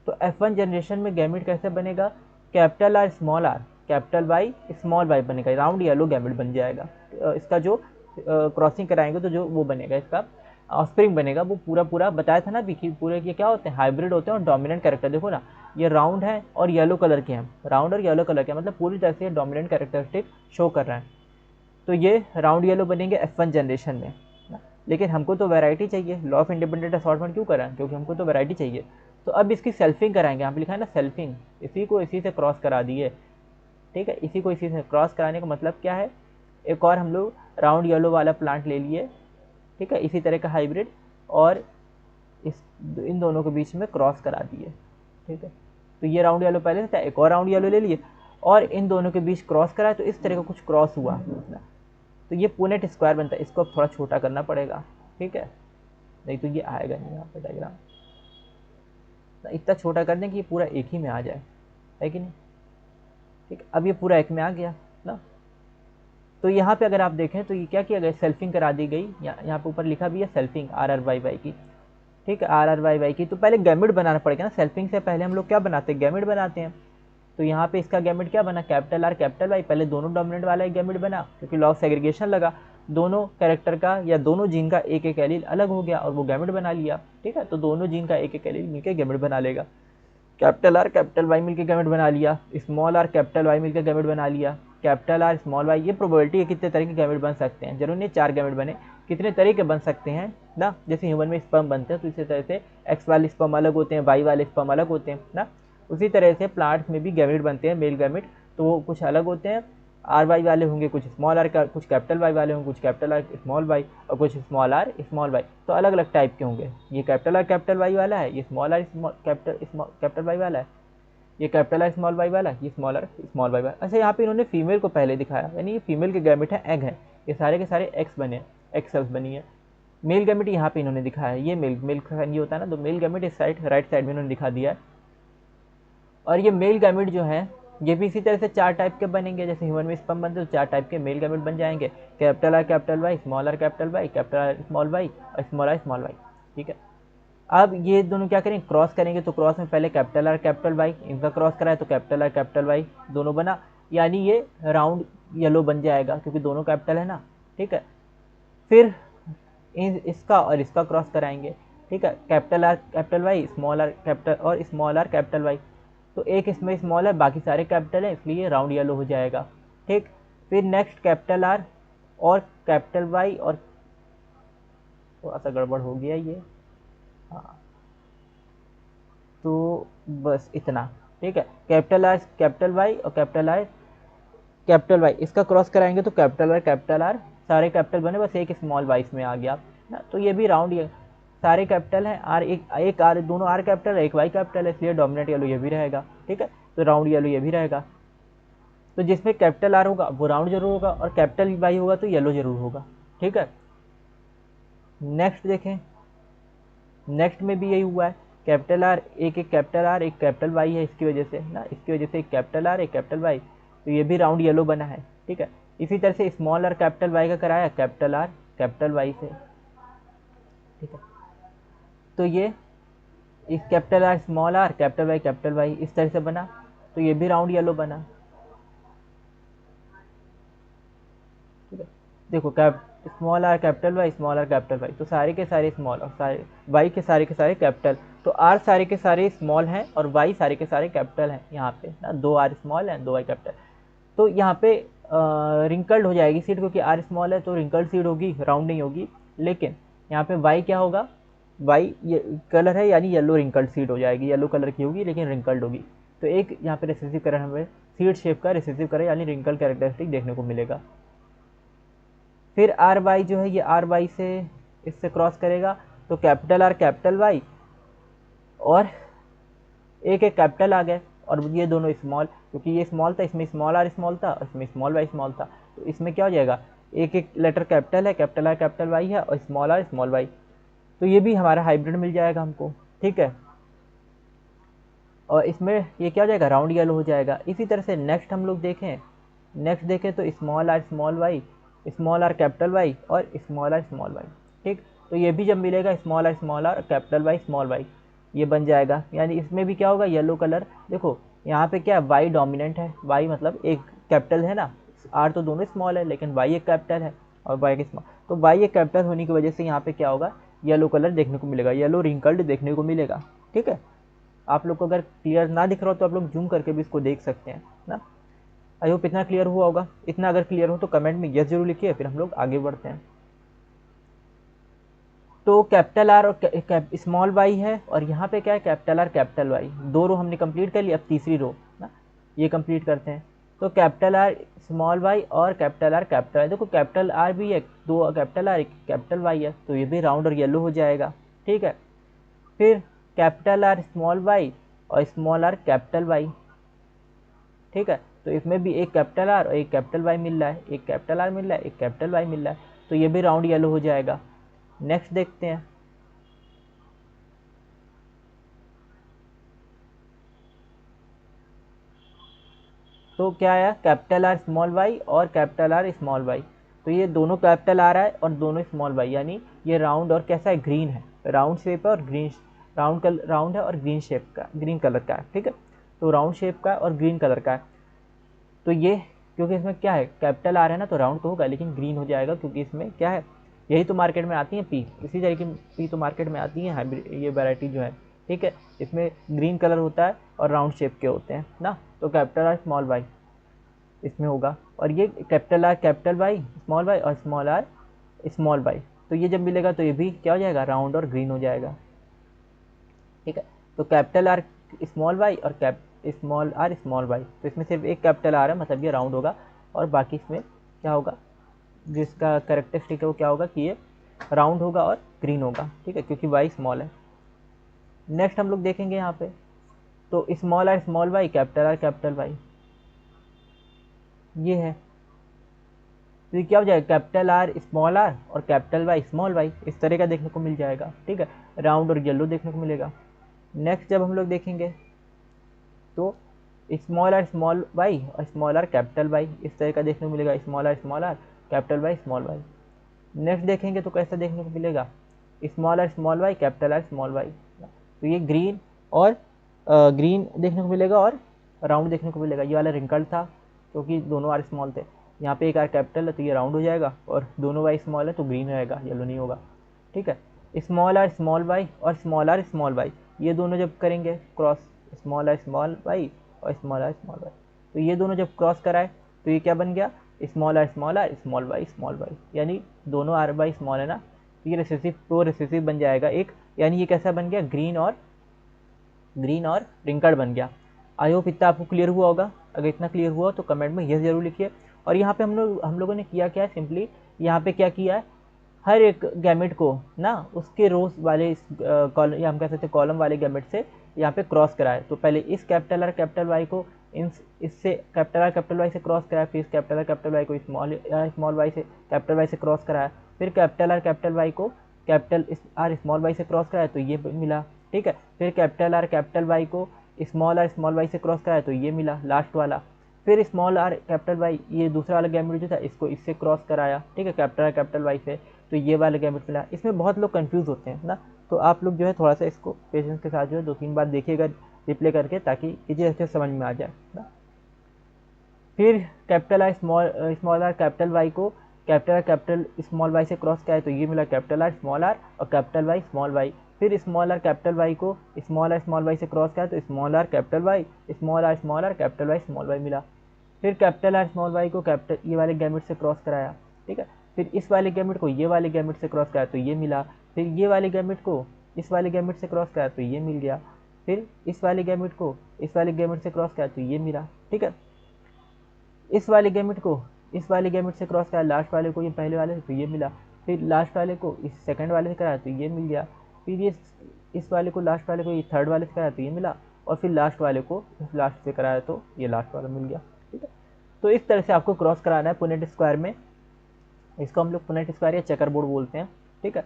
A: तो F1 जनरेशन में गैमिट कैसे बनेगा, capital R small r capital Y small y बनेगा, राउंड येलो गैमिट बन जाएगा। इसका जो क्रॉसिंग कराएंगे तो जो वो बनेगा, इसका ऑफस्प्रिंग बनेगा, वो पूरा बताया था ना अभी कि पूरे ये क्या होते हैं, हाइब्रिड होते हैं और डोमिनेंट कैरेक्टर। देखो ना, ये राउंड है और येलो कलर के हैं, राउंड और येलो कलर के, मतलब पूरी तरह से डोमिनेंट कैरेक्टरिस्टिक शो कर रहे हैं। तो ये राउंड येलो बनेंगे F1 जनरेशन में। लेकिन हमको तो वैरायटी चाहिए, लॉ ऑफ इंडिपेंडेंट असॉर्टमेंट क्यों कराएं, क्योंकि हमको तो वैरायटी चाहिए। तो अब इसकी सेल्फिंग कराएंगे, यहाँ पे लिखा है ना सेल्फिंग, इसी को इसी से क्रॉस करा दिए, ठीक है। इसी को इसी से क्रॉस कराने का मतलब क्या है, एक और हम लोग राउंड येलो वाला प्लांट ले लिए, ठीक है, इसी तरह का हाइब्रिड, और इन दोनों के बीच में क्रॉस करा दिए, ठीक है। तो ये राउंड येलो पहले से था, एक और राउंड येलो ले लिए और इन दोनों के बीच क्रॉस कराया, तो इस तरह का कुछ क्रॉस हुआ, तो ये पुनेट स्क्वायर बनता है। इसको अब थोड़ा छोटा करना पड़ेगा, ठीक है, नहीं तो ये आएगा नहीं यहाँ पे डायग्राम। इतना छोटा कर दें कि ये पूरा एक ही में आ जाए, है कि नहीं, ठीक। अब ये पूरा एक में आ गया ना। तो यहाँ पे अगर आप देखें तो ये क्या किया गया, सेल्फिंग करा दी गई। यहाँ पे ऊपर लिखा भी है सेल्फिंग RRYY की, ठीक है, RRYY की। तो पहले गैमिट बनाना पड़ेगा ना, सेल्फिंग से पहले हम लोग क्या बनाते हैं, गैमिट बनाते हैं। तो यहाँ पे इसका गैमिट क्या बना, कैपिटल R कैपिटल Y, पहले दोनों डोमिनेंट वाला एक गैमिट बना, क्योंकि लॉ ऑफ सेग्रीगेशन लगा, दोनों कैरेक्टर का या दोनों जीन का एक एक एलील अलग हो गया और वो गैमिट बना लिया, ठीक है। तो दोनों जीन का एक एक एलील मिलकर गैमिट बना लेगा। कैपिटल R कैपिटल Y मिलकर गैमिट बना लिया, स्मॉल r कैपिटल Y मिलकर गैमिट बना लिया, कैपिटल R स्मॉल y। ये प्रोबेबिलिटी है कितने तरह के गैमिट बन सकते हैं, जरूर नहीं 4 गैमिट बने, कितने तरह के बन सकते हैं ना। जैसे ह्यूमन में स्पर्म बनते हैं तो इसी तरह से X वाले स्पर्म अलग होते हैं, Y वाले स्पर्म अलग होते हैं ना। उसी तरह से प्लांट्स में भी गैमिट बनते हैं, मेल गैमिट, तो वो कुछ अलग होते हैं। RY वाले होंगे कुछ स्मॉल r का, कुछ कैपिटल Y वाले होंगे कुछ कैपिटल R स्मॉल y, और कुछ स्मॉल r स्मॉल y, तो अलग अलग टाइप के होंगे। ये कैपिटल R कैपिटल Y वाला है, ये स्मॉल r कैपिटल Y वाला है, ये कैपिटल R स्मॉल y वाला, ये स्मॉल r स्मॉल y वाला। अच्छा, यहाँ पे इन्होंने फीमेल को पहले दिखाया, यानी ये फीमेल के गैमिट है, एग है, ये सारे के सारे एक्स बने, एक्स सेल्स बनी है। मेल गैमिट यहाँ पे इन्होंने दिखाया है, ये मेल का ये होता है ना, तो मेल गैमिट इस साइड राइट साइड में इन्होंने दिखा दिया है। और ये मेल गैमिट जो है ये भी इसी तरह से 4 टाइप के बनेंगे, जैसे ह्यूमन में स्पर्म बनते हैं तो 4 टाइप के मेल गैमिट बन जाएंगे, capital R capital Y, small r capital Y, capital R small y और स्मॉल y, ठीक है। अब ये दोनों क्या करेंगे, क्रॉस करेंगे। तो क्रॉस में पहले कैपिटल R कैपिटल Y, इनका क्रॉस कराए तो कैपिटल R कैपिटल Y दोनों बना, यानी ये राउंड येलो बन जाएगा क्योंकि दोनों कैपिटल है ना, ठीक है। फिर इसका और इसका क्रॉस कराएंगे, ठीक है, capital R capital Y, small R capital और स्मॉल आर कैपिटल वाई। तो एक इसमें स्मॉल है, बाकी सारे कैपिटल है, इसलिए राउंड येलो हो जाएगा, ठीक। फिर नेक्स्ट कैपिटल आर और कैपिटल वाई, और थोड़ा सा गड़बड़ हो गया ये, हाँ, तो बस इतना, ठीक है। कैपिटल आर कैपिटल वाई और कैपिटल आर कैपिटल वाई, इसका क्रॉस कराएंगे तो कैपिटल आर सारे कैपिटल बने, बस एक स्मॉल वाई इसमें आ गया ना। तो ये भी राउंड, ये सारे कैपिटल हैं, आर एक आर, दोनों आर कैपिटल है, एक वाई कैपिटल है, इसलिए डोमिनेट येलो ये भी रहेगा, ठीक है। तो राउंड येलो ये भी रहेगा। तो जिसमें कैपिटल आर होगा वो राउंड जरूर होगा, और कैपिटल वाई होगा तो येलो जरूर होगा, ठीक है। नेक्स्ट देखें, नेक्स्ट में भी यही हुआ है, कैपिटल आर एक कैपिटल आर एक कैपिटल वाई है, इसकी वजह से ना, इसकी वजह से एक कैपिटल आर एक कैपिटल वाई, तो ये भी राउंड येलो बना है, ठीक है। इसी तरह से स्मॉल आर कैपिटल वाई का कराया कैपिटल आर कैपिटल वाई से, ठीक है। तो ये इस capital R small R capital Y इस तरह से बना, तो ये भी राउंड येलो बना, ठीक है। देखो स्मॉल आर कैपिटल वाई, तो सारे के सारे स्मॉल और सारे वाई के सारे कैपिटल, तो आर सारे के सारे स्मॉल हैं और वाई सारे के सारे कैपिटल हैं यहाँ पे ना, दो आर स्मॉल हैं दो वाई कैपिटल। तो यहाँ पे रिंकल्ड हो जाएगी सीड, क्योंकि आर स्मॉल है तो रिंकल्ड सीड होगी, राउंड नहीं होगी। लेकिन यहाँ पे वाई क्या होगा, वाई ये कलर है यानी येलो रिंकल्ड सीड हो जाएगी, येलो कलर की होगी लेकिन रिंकल्ड होगी। तो एक यहाँ पे रिसेसिव कलर हमें सीड शेप का रिसेसिव कलर यानी रिंकल कैरेक्टरिस्टिक देखने को मिलेगा। फिर आर वाई जो है ये आर वाई से इससे क्रॉस करेगा, तो कैपिटल आर कैपिटल वाई और एक कैपिटल आ गए, और ये दोनों स्मॉल, क्योंकि ये स्मॉल था इसमें स्मॉल आर स्मॉल था और इसमें स्मॉल वाई स्मॉल था, तो इसमें क्या हो जाएगा, एक लेटर कैपिटल है, कैपिटल आर कैपिटल वाई है और स्मॉल आर स्मॉल वाई, तो ये भी हमारा हाइब्रिड मिल जाएगा हमको, ठीक है। और इसमें ये क्या हो जाएगा, राउंड येलो हो जाएगा। इसी तरह से नेक्स्ट हम लोग देखें तो small R small Y, small R capital Y और स्मॉल वाई, ठीक। तो ये भी जब मिलेगा small R capital Y small Y, ये बन जाएगा, यानी इसमें भी क्या होगा, येलो कलर। देखो यहाँ पे क्या है, वाई डोमिनेंट है, वाई मतलब एक कैपिटल है ना, आर तो दोनों स्मॉल है लेकिन वाई एक कैपिटल है और वाई एक स्मॉल, तो वाई एक कैपिटल होने की वजह से यहाँ पे क्या होगा, येलो कलर देखने को मिलेगा, येलो रिंकल्ड देखने को मिलेगा, ठीक है। आप लोग को अगर क्लियर ना दिख रहा हो तो आप लोग जूम करके भी इसको देख सकते हैं ना। आई होप इतना क्लियर हुआ होगा। इतना अगर क्लियर हो तो कमेंट में यस जरूर लिखिए, फिर हम लोग आगे बढ़ते हैं। तो कैपिटल आर और स्मॉल वाई है, और यहाँ पे क्या है, कैपिटल आर कैपिटल वाई, दो रो हमने कंप्लीट कर ली, अब तीसरी रो ना ये कंप्लीट करते हैं। तो कैपिटल आर स्मॉल वाई और कैपिटल आर कैपिटल वाई, देखो कैपिटल आर भी है, दो कैपिटल आर एक कैपिटल वाई है, तो ये भी राउंड और येलो हो जाएगा, ठीक है। फिर कैपिटल आर स्मॉल वाई और स्मॉल आर कैपिटल वाई, ठीक है। तो इसमें भी एक कैपिटल आर और एक कैपिटल वाई मिल रहा है, एक कैपिटल आर मिल रहा है एक कैपिटल वाई मिल रहा है, तो ये भी राउंड येलो हो जाएगा। नेक्स्ट देखते हैं, तो क्या आया, कैपिटल आर स्मॉल वाई और कैपिटल आर स्मॉल वाई, तो ये दोनों कैपिटल आ रहा है और दोनों स्मॉल वाई, यानी ये राउंड और कैसा है, ग्रीन है, राउंड शेप है और ग्रीन, राउंड है और ग्रीन शेप का, ग्रीन कलर का है, ठीक है। तो राउंड शेप का और ग्रीन कलर का है, तो ये क्योंकि इसमें क्या है, कैपिटल आ रहा है ना, तो राउंड तो होगा लेकिन ग्रीन हो जाएगा, क्योंकि इसमें क्या है, यही तो मार्केट में आती है पी, इसी तरह की पी तो मार्केट में आती है हाइब्रिड, ये वैरायटी जो है, ठीक है। इसमें ग्रीन कलर होता है और राउंड शेप के होते हैं ना, तो कैपिटल आर स्मॉल वाई इसमें होगा, और ये capital R capital Y small Y और स्मॉल आर स्मॉल वाई, तो ये जब मिलेगा तो ये भी क्या हो जाएगा, राउंड और ग्रीन हो जाएगा, ठीक है। तो कैपिटल आर स्मॉल वाई और स्मॉल आर स्मॉल वाई, तो इसमें सिर्फ एक कैपिटल आर है, मतलब ये राउंड होगा, और बाकी इसमें क्या होगा, जिसका कैरेक्टरिस्टिक है वो क्या होगा कि ये राउंड होगा और ग्रीन होगा, ठीक है, क्योंकि वाई स्मॉल है। नेक्स्ट हम लोग देखेंगे यहाँ पे, तो स्मॉल वाई कैपिटल वाई, ये है, तो ये क्या हो जाएगा, कैपिटल आर स्मॉल आर और कैपिटल वाई स्मॉल वाई, इस तरह का देखने को मिल जाएगा, ठीक है, राउंड और येलो देखने को मिलेगा। नेक्स्ट जब हम लोग देखेंगे तो स्मॉल वाई और स्मॉल आर कैपिटल वाई, इस तरह का देखने को मिलेगा, small R capital Y small Y. Next देखेंगे तो कैसा देखने को मिलेगा, small Y capital R small Y, तो ये ग्रीन और ग्रीन देखने को मिलेगा और राउंड देखने को मिलेगा। ये वाला रिंकल था क्योंकि दोनों आर स्मॉल थे, यहाँ पे एक आर कैपिटल है तो ये राउंड हो जाएगा, और दोनों वाई स्मॉल है तो ग्रीन रहेगा, येलो नहीं होगा। ठीक है। स्मॉल आर स्मॉल वाई और स्मॉल वाई, ये दोनों जब करेंगे cross, small R small Y और स्मॉल आर स्मॉल वाई, तो ये दोनों जब क्रॉस कराए तो ये क्या बन गया, स्मॉल आर स्मॉल वाई, यानी दोनों आर बाई स्मॉल है ना, तो ये रेसेसिव बन जाएगा एक, यानी ये कैसा बन गया, ग्रीन और रिंकल्ड बन गया। आई होप इतना आपको क्लियर हुआ होगा। अगर इतना क्लियर हुआ तो कमेंट में यस जरूर लिखिए। और यहाँ पे हम लोगों ने किया क्या है, सिंपली यहाँ पे क्या किया है, हर एक गैमेट को ना उसके रोज वाले कॉलम, या हम कह सकते हैं कॉलम वाले गैमेट से यहाँ पे क्रॉस कराए। तो पहले इस कैपिटल आर कैपिटल वाई को इससे कैपिटल आर कैपिटल वाई से क्रॉस कराया, फिर इस कैपिटल आर कैपिटल वाई को स्मॉल वाई से कैपिटल वाई से क्रॉस कराया, फिर कैपिटल आर कैपिटल वाई को कैपिटल आर स्मॉल वाई से क्रॉस कराया तो ये मिला, ठीक है। फिर कैपिटल आर कैपिटल वाई को स्मॉल आर स्मॉल वाई से क्रॉस कराया तो ये मिला लास्ट वाला। फिर स्मॉल आर कैपिटल वाई, ये दूसरा वाला गैमेट जो था इसको इससे क्रॉस कराया, ठीक है, कैपिटल आर कैपिटल वाई से, तो ये वाला गैमेट मिला। इसमें बहुत लोग कंफ्यूज होते हैं ना, तो आप लोग जो है थोड़ा सा इसको पेशेंस के साथ जो है 2-3 बार देखिएगा रिप्ले करके, ताकि चीज़ें अच्छे समझ में आ जाए ना। फिर capital R small R capital Y को capital R capital small Y से क्रॉस कराया तो ये मिला कैपिटल आर स्मॉल आर और कैपिटल वाई स्मॉल वाई। फिर स्मॉल आर कैपिटल वाई को स्मॉल आर स्मॉल वाई से क्रॉस कराया तो small R capital Y capital Y small Y मिला। फिर कैपिटल आर स्मॉल वाई को कैपिटल ये वाले गैमेट से क्रॉस कराया, ठीक है। फिर इस वाले गैमेट को ये वाले गैमेट से क्रॉस कराया तो ये मिला। फिर ये वाले गैमेट को इस वाले गैमेट से क्रॉस कराया तो ये मिल गया। फिर इस वाले गैमेट को इस वाले गैमेट से क्रॉस कराया तो ये मिला, ठीक है। इस वाले गैमेट को इस वाले गैमेट से क्रॉस कराया लास्ट वाले को ये पहले वाले से तो ये मिला। फिर लास्ट वाले को इस सेकंड वाले से कराया तो ये मिल गया। फिर ये इस वाले को लास्ट वाले को ये थर्ड वाले से कराया तो ये मिला, और फिर लास्ट वाले को इस लास्ट से कराया तो ये लास्ट वाला मिल गया, ठीक है। तो इस तरह से आपको क्रॉस कराना है पुनेट स्क्वायर में, इसको हम लोग पुनेट स्क्वायर या चेकर बोर्ड बोलते हैं, ठीक है।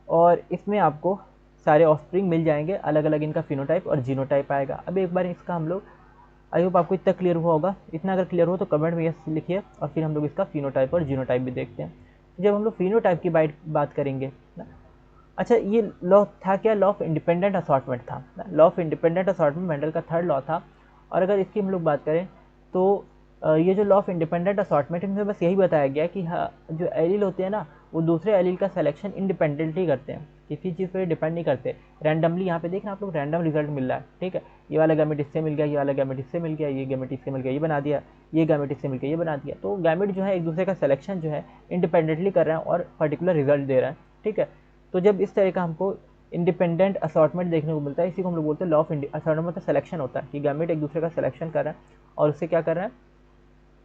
A: और इसमें आपको सारे ऑफस्प्रिंग मिल जाएंगे, अलग अलग इनका फिनोटाइप और जीनोटाइप आएगा। अब एक बार इसका हम लोग, आई होप आपको इतना क्लियर हुआ होगा। इतना अगर क्लियर हो तो कमेंट में यस लिखिए, और फिर हम लोग इसका फिनोटाइप और जीनोटाइप भी देखते हैं। जब हम लोग फिनोटाइप की बात करेंगे ना, अच्छा ये लॉ था क्या, लॉ ऑफ इंडिपेंडेंट असॉर्टमेंट था। Law of independent assortment Mendel का थर्ड लॉ था। और अगर इसकी हम लोग बात करें तो ये जो लॉ ऑफ इंडिपेंडेंट असॉर्टमेंट है, इनमें बस यही बताया गया कि हाँ, जो एलील होते हैं ना वो दूसरे एलील का सिलेक्शन इंडिपेंडेंटली करते हैं, किसी चीज़ पर डिपेंड नहीं करते। रैंडमली यहाँ पे देखना आप लोग, रैंडम रिजल्ट मिल रहा है, ठीक है। ये वाला गैमेट इससे मिल गया, ये वाला गैमेट इससे मिल गया, ये गैमेट इससे मिल गया, ये बना दिया, ये गैमेट इससे मिल गया, ये बना दिया। तो गैमेट जो है एक दूसरे का सिलेक्शन जो है इंडिपेंडेंटली कर रहे हैं और पर्टिकुलर रिजल्ट दे रहे हैं, ठीक है। तो जब इस तरह का हमको इंडिपेंडेंट असॉर्टमेंट देखने को मिलता है, इसी को हम लोग बोलते हैं लॉ ऑफ असॉर्टमेंट, मतलब सिलेक्शन होता है कि गैमेट एक दूसरे का सिलेक्शन कर रहे हैं और उससे क्या कर रहे हैं,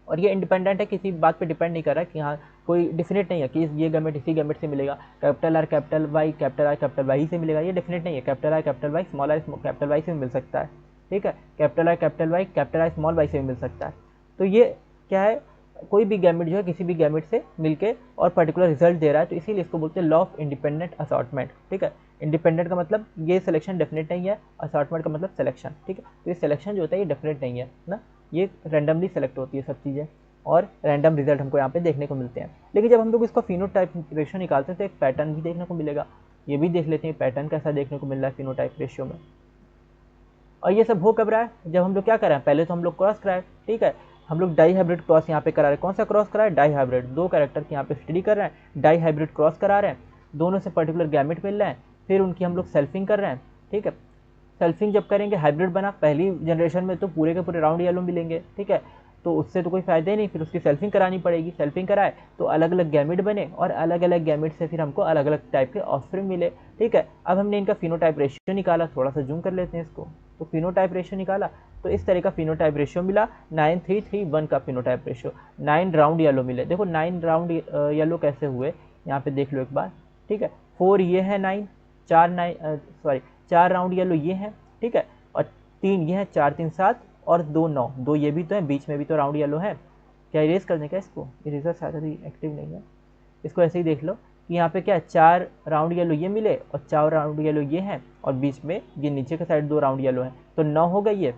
A: और ये इंडिपेंडेंट है, किसी बात पे डिपेंड नहीं कर रहा है कि हाँ कोई डिफिनेट नहीं है कि ये गैमेट इसी गैमेट से मिलेगा, कैपिटल आर कैपिटल वाई से मिलेगा, ये डिफिनेट नहीं है। Capital R capital Y small R capital Y से भी मिल सकता है, ठीक है। Capital R capital Y small Y से भी मिल सकता है। तो ये क्या है, कोई भी गैमेट जो है किसी भी गैमेट से मिलके और पर्टिकुलर रिजल्ट दे रहा है, तो इसीलिए इसको बोलते हैं लॉ ऑफ इंडिपेंडेंट असॉर्टमेंट, ठीक है। इंडिपेंडेंट का मतलब ये सिलेक्शन डेफिनेट नहीं है, असॉर्टमेंट का मतलब सिलेक्शन, ठीक है। तो ये सिलेक्शन जो होता है ये डेफिनेट नहीं है ना, ये रैंडमली सेलेक्ट होती है सब चीज़ें, और रैंडम रिजल्ट हमको यहाँ पे देखने को मिलते हैं। लेकिन जब हम लोग इसका फिनोटाइप रेशियो निकालते हैं तो एक पैटर्न भी देखने को मिलेगा। ये भी देख लेते हैं पैटर्न कैसा देखने को मिल रहा है फिनोटाइप रेशियो में। और ये सब हो कब रहा है, जब हम लोग क्या कर रहे हैं, पहले तो हम लोग क्रॉस कराए, ठीक है। हम लोग डाई हाइब्रिड क्रॉस यहाँ पे करा रहे हैं। कौन सा क्रॉस करा है, डाई हाइब्रिड। दो कैरेक्टर की यहाँ पे स्टडी कर रहे हैं, डाई हाइब्रिड क्रॉस करा रहे हैं, दोनों से पर्टिकुलर गैमेट मिल रहे हैं, फिर उनकी हम लोग सेल्फिंग कर रहे हैं, ठीक है। सेल्फिंग जब करेंगे, हाइब्रिड बना, पहली जनरेशन में तो पूरे के पूरे राउंड येलो मिलेंगे, ठीक है। तो उससे तो कोई फायदा ही नहीं, फिर उसकी सेल्फिंग करानी पड़ेगी। सेल्फिंग कराए तो अलग अलग गैमेट बने, और अलग अलग गैमेट से फिर हमको अलग अलग टाइप के ऑफस्प्रिंग मिले, ठीक है। अब हमने इनका फिनोटाइप रेशियो निकाला, थोड़ा सा जूम कर लेते हैं इसको, तो फिनोटाइप रेशियो निकाला तो इस तरह का फिनोटाइप रेशियो मिला 9331 का फिनोटाइप रेशियो। 9 राउंड येलो मिले। देखो 9 राउंड येलो कैसे हुए, यहाँ पे देख लो एक बार, ठीक है। 4 ये है 9, 4 राउंड येलो ये है, ठीक है, और 3 ये है, 4 3 7 और 2 9, 2 ये भी तो है, बीच में भी तो राउंड येलो है। क्या इरेज करने का इसको, इरेजर शायद अभी एक्टिव नहीं है, इसको ऐसे ही देख लो कि यहाँ पे क्या 4 राउंड येलो ये मिले और 4 राउंड येलो ये हैं, और बीच में ये नीचे के साइड 2 राउंड येलो हैं, तो 9 हो गई ये,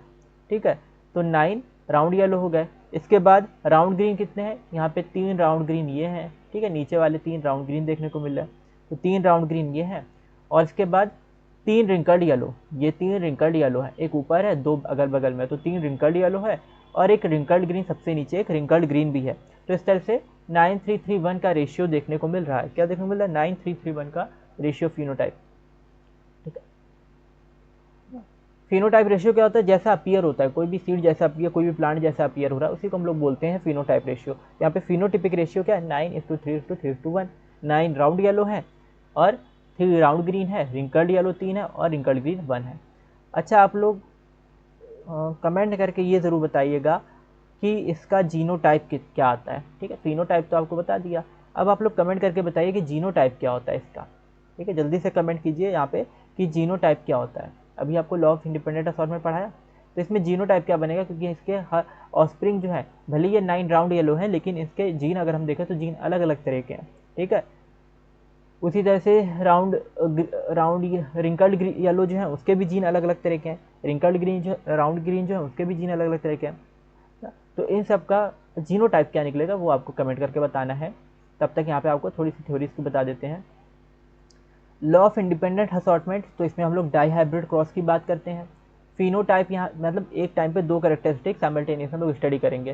A: ठीक है। तो 9 राउंड येलो हो गए। इसके बाद राउंड ग्रीन कितने हैं, यहाँ पे 3 राउंड ग्रीन ये हैं, ठीक है, नीचे वाले 3 राउंड ग्रीन देखने को मिल रहा है, तो 3 राउंड ग्रीन ये हैं। और इसके बाद 3 रिंकल्ड येलो, ये 3 रिंकल्ड येलो है, एक ऊपर है 2 अगल बगल में, तो 3 रिंकल्ड येलो है, और एक रिंकल्ड ग्रीन सबसे नीचे, एक रिंकल्ड ग्रीन भी है। तो इस तरह से 9331 का रेशियो देखने को मिल रहा है। क्या देखने को मिल रहा है? 9331 का रेशियो फिनोटाइप। ठीक है, फिनोटाइप रेशियो क्या होता है? जैसा अपीयर होता है, कोई भी सीड जैसा अपीयर, कोई भी प्लांट जैसा अपीयर हो रहा है, उसी को हम लोग बोलते हैं फिनोटाइप रेशियो। यहाँ पे फिनोटिपिक रेशियो क्या है? 9:3:3:1। 9 राउंड येलो है और 3 राउंड ग्रीन है, रिंकल्ड येलो 3 है और रिंकल्ड ग्रीन 1 है। अच्छा, आप लोग कमेंट करके ये ज़रूर बताइएगा कि इसका जीनोटाइप क्या आता है। ठीक है, फिनोटाइप तो आपको बता दिया, अब आप लोग कमेंट करके बताइए कि जीनोटाइप क्या होता है इसका। ठीक है, जल्दी से कमेंट कीजिए यहाँ पे कि जीनोटाइप क्या होता है। अभी आपको लॉ ऑफ इंडिपेंडेंट असॉर्टमेंट पढ़ाया, तो इसमें जीनोटाइप क्या बनेगा, क्योंकि इसके हर ऑफस्प्रिंग जो है, भले ये 9 राउंड येलो है, लेकिन इसके जीन अगर हम देखें तो जीन अलग अलग तरह के हैं। ठीक है, उसी तरह से राउंड रिंकल्ड येलो जो है उसके भी जीन अलग अलग तरह के हैं, रिंकल्ड ग्रीन जो राउंड ग्रीन जो है उसके भी जीन अलग अलग तरह के हैं। तो इन सब का जीनोटाइप क्या निकलेगा वो आपको कमेंट करके बताना है। तब तक यहाँ पे आपको थोड़ी सी थ्योरीज की बता देते हैं। लॉ ऑफ इंडिपेंडेंट असॉर्टमेंट, तो इसमें हम लोग डाई हाइब्रिड क्रॉस की बात करते हैं। फिनोटाइप यहाँ मतलब एक टाइम पे दो कैरेक्टरिस्टिक साइमल्टेनियस हम लोग स्टडी करेंगे।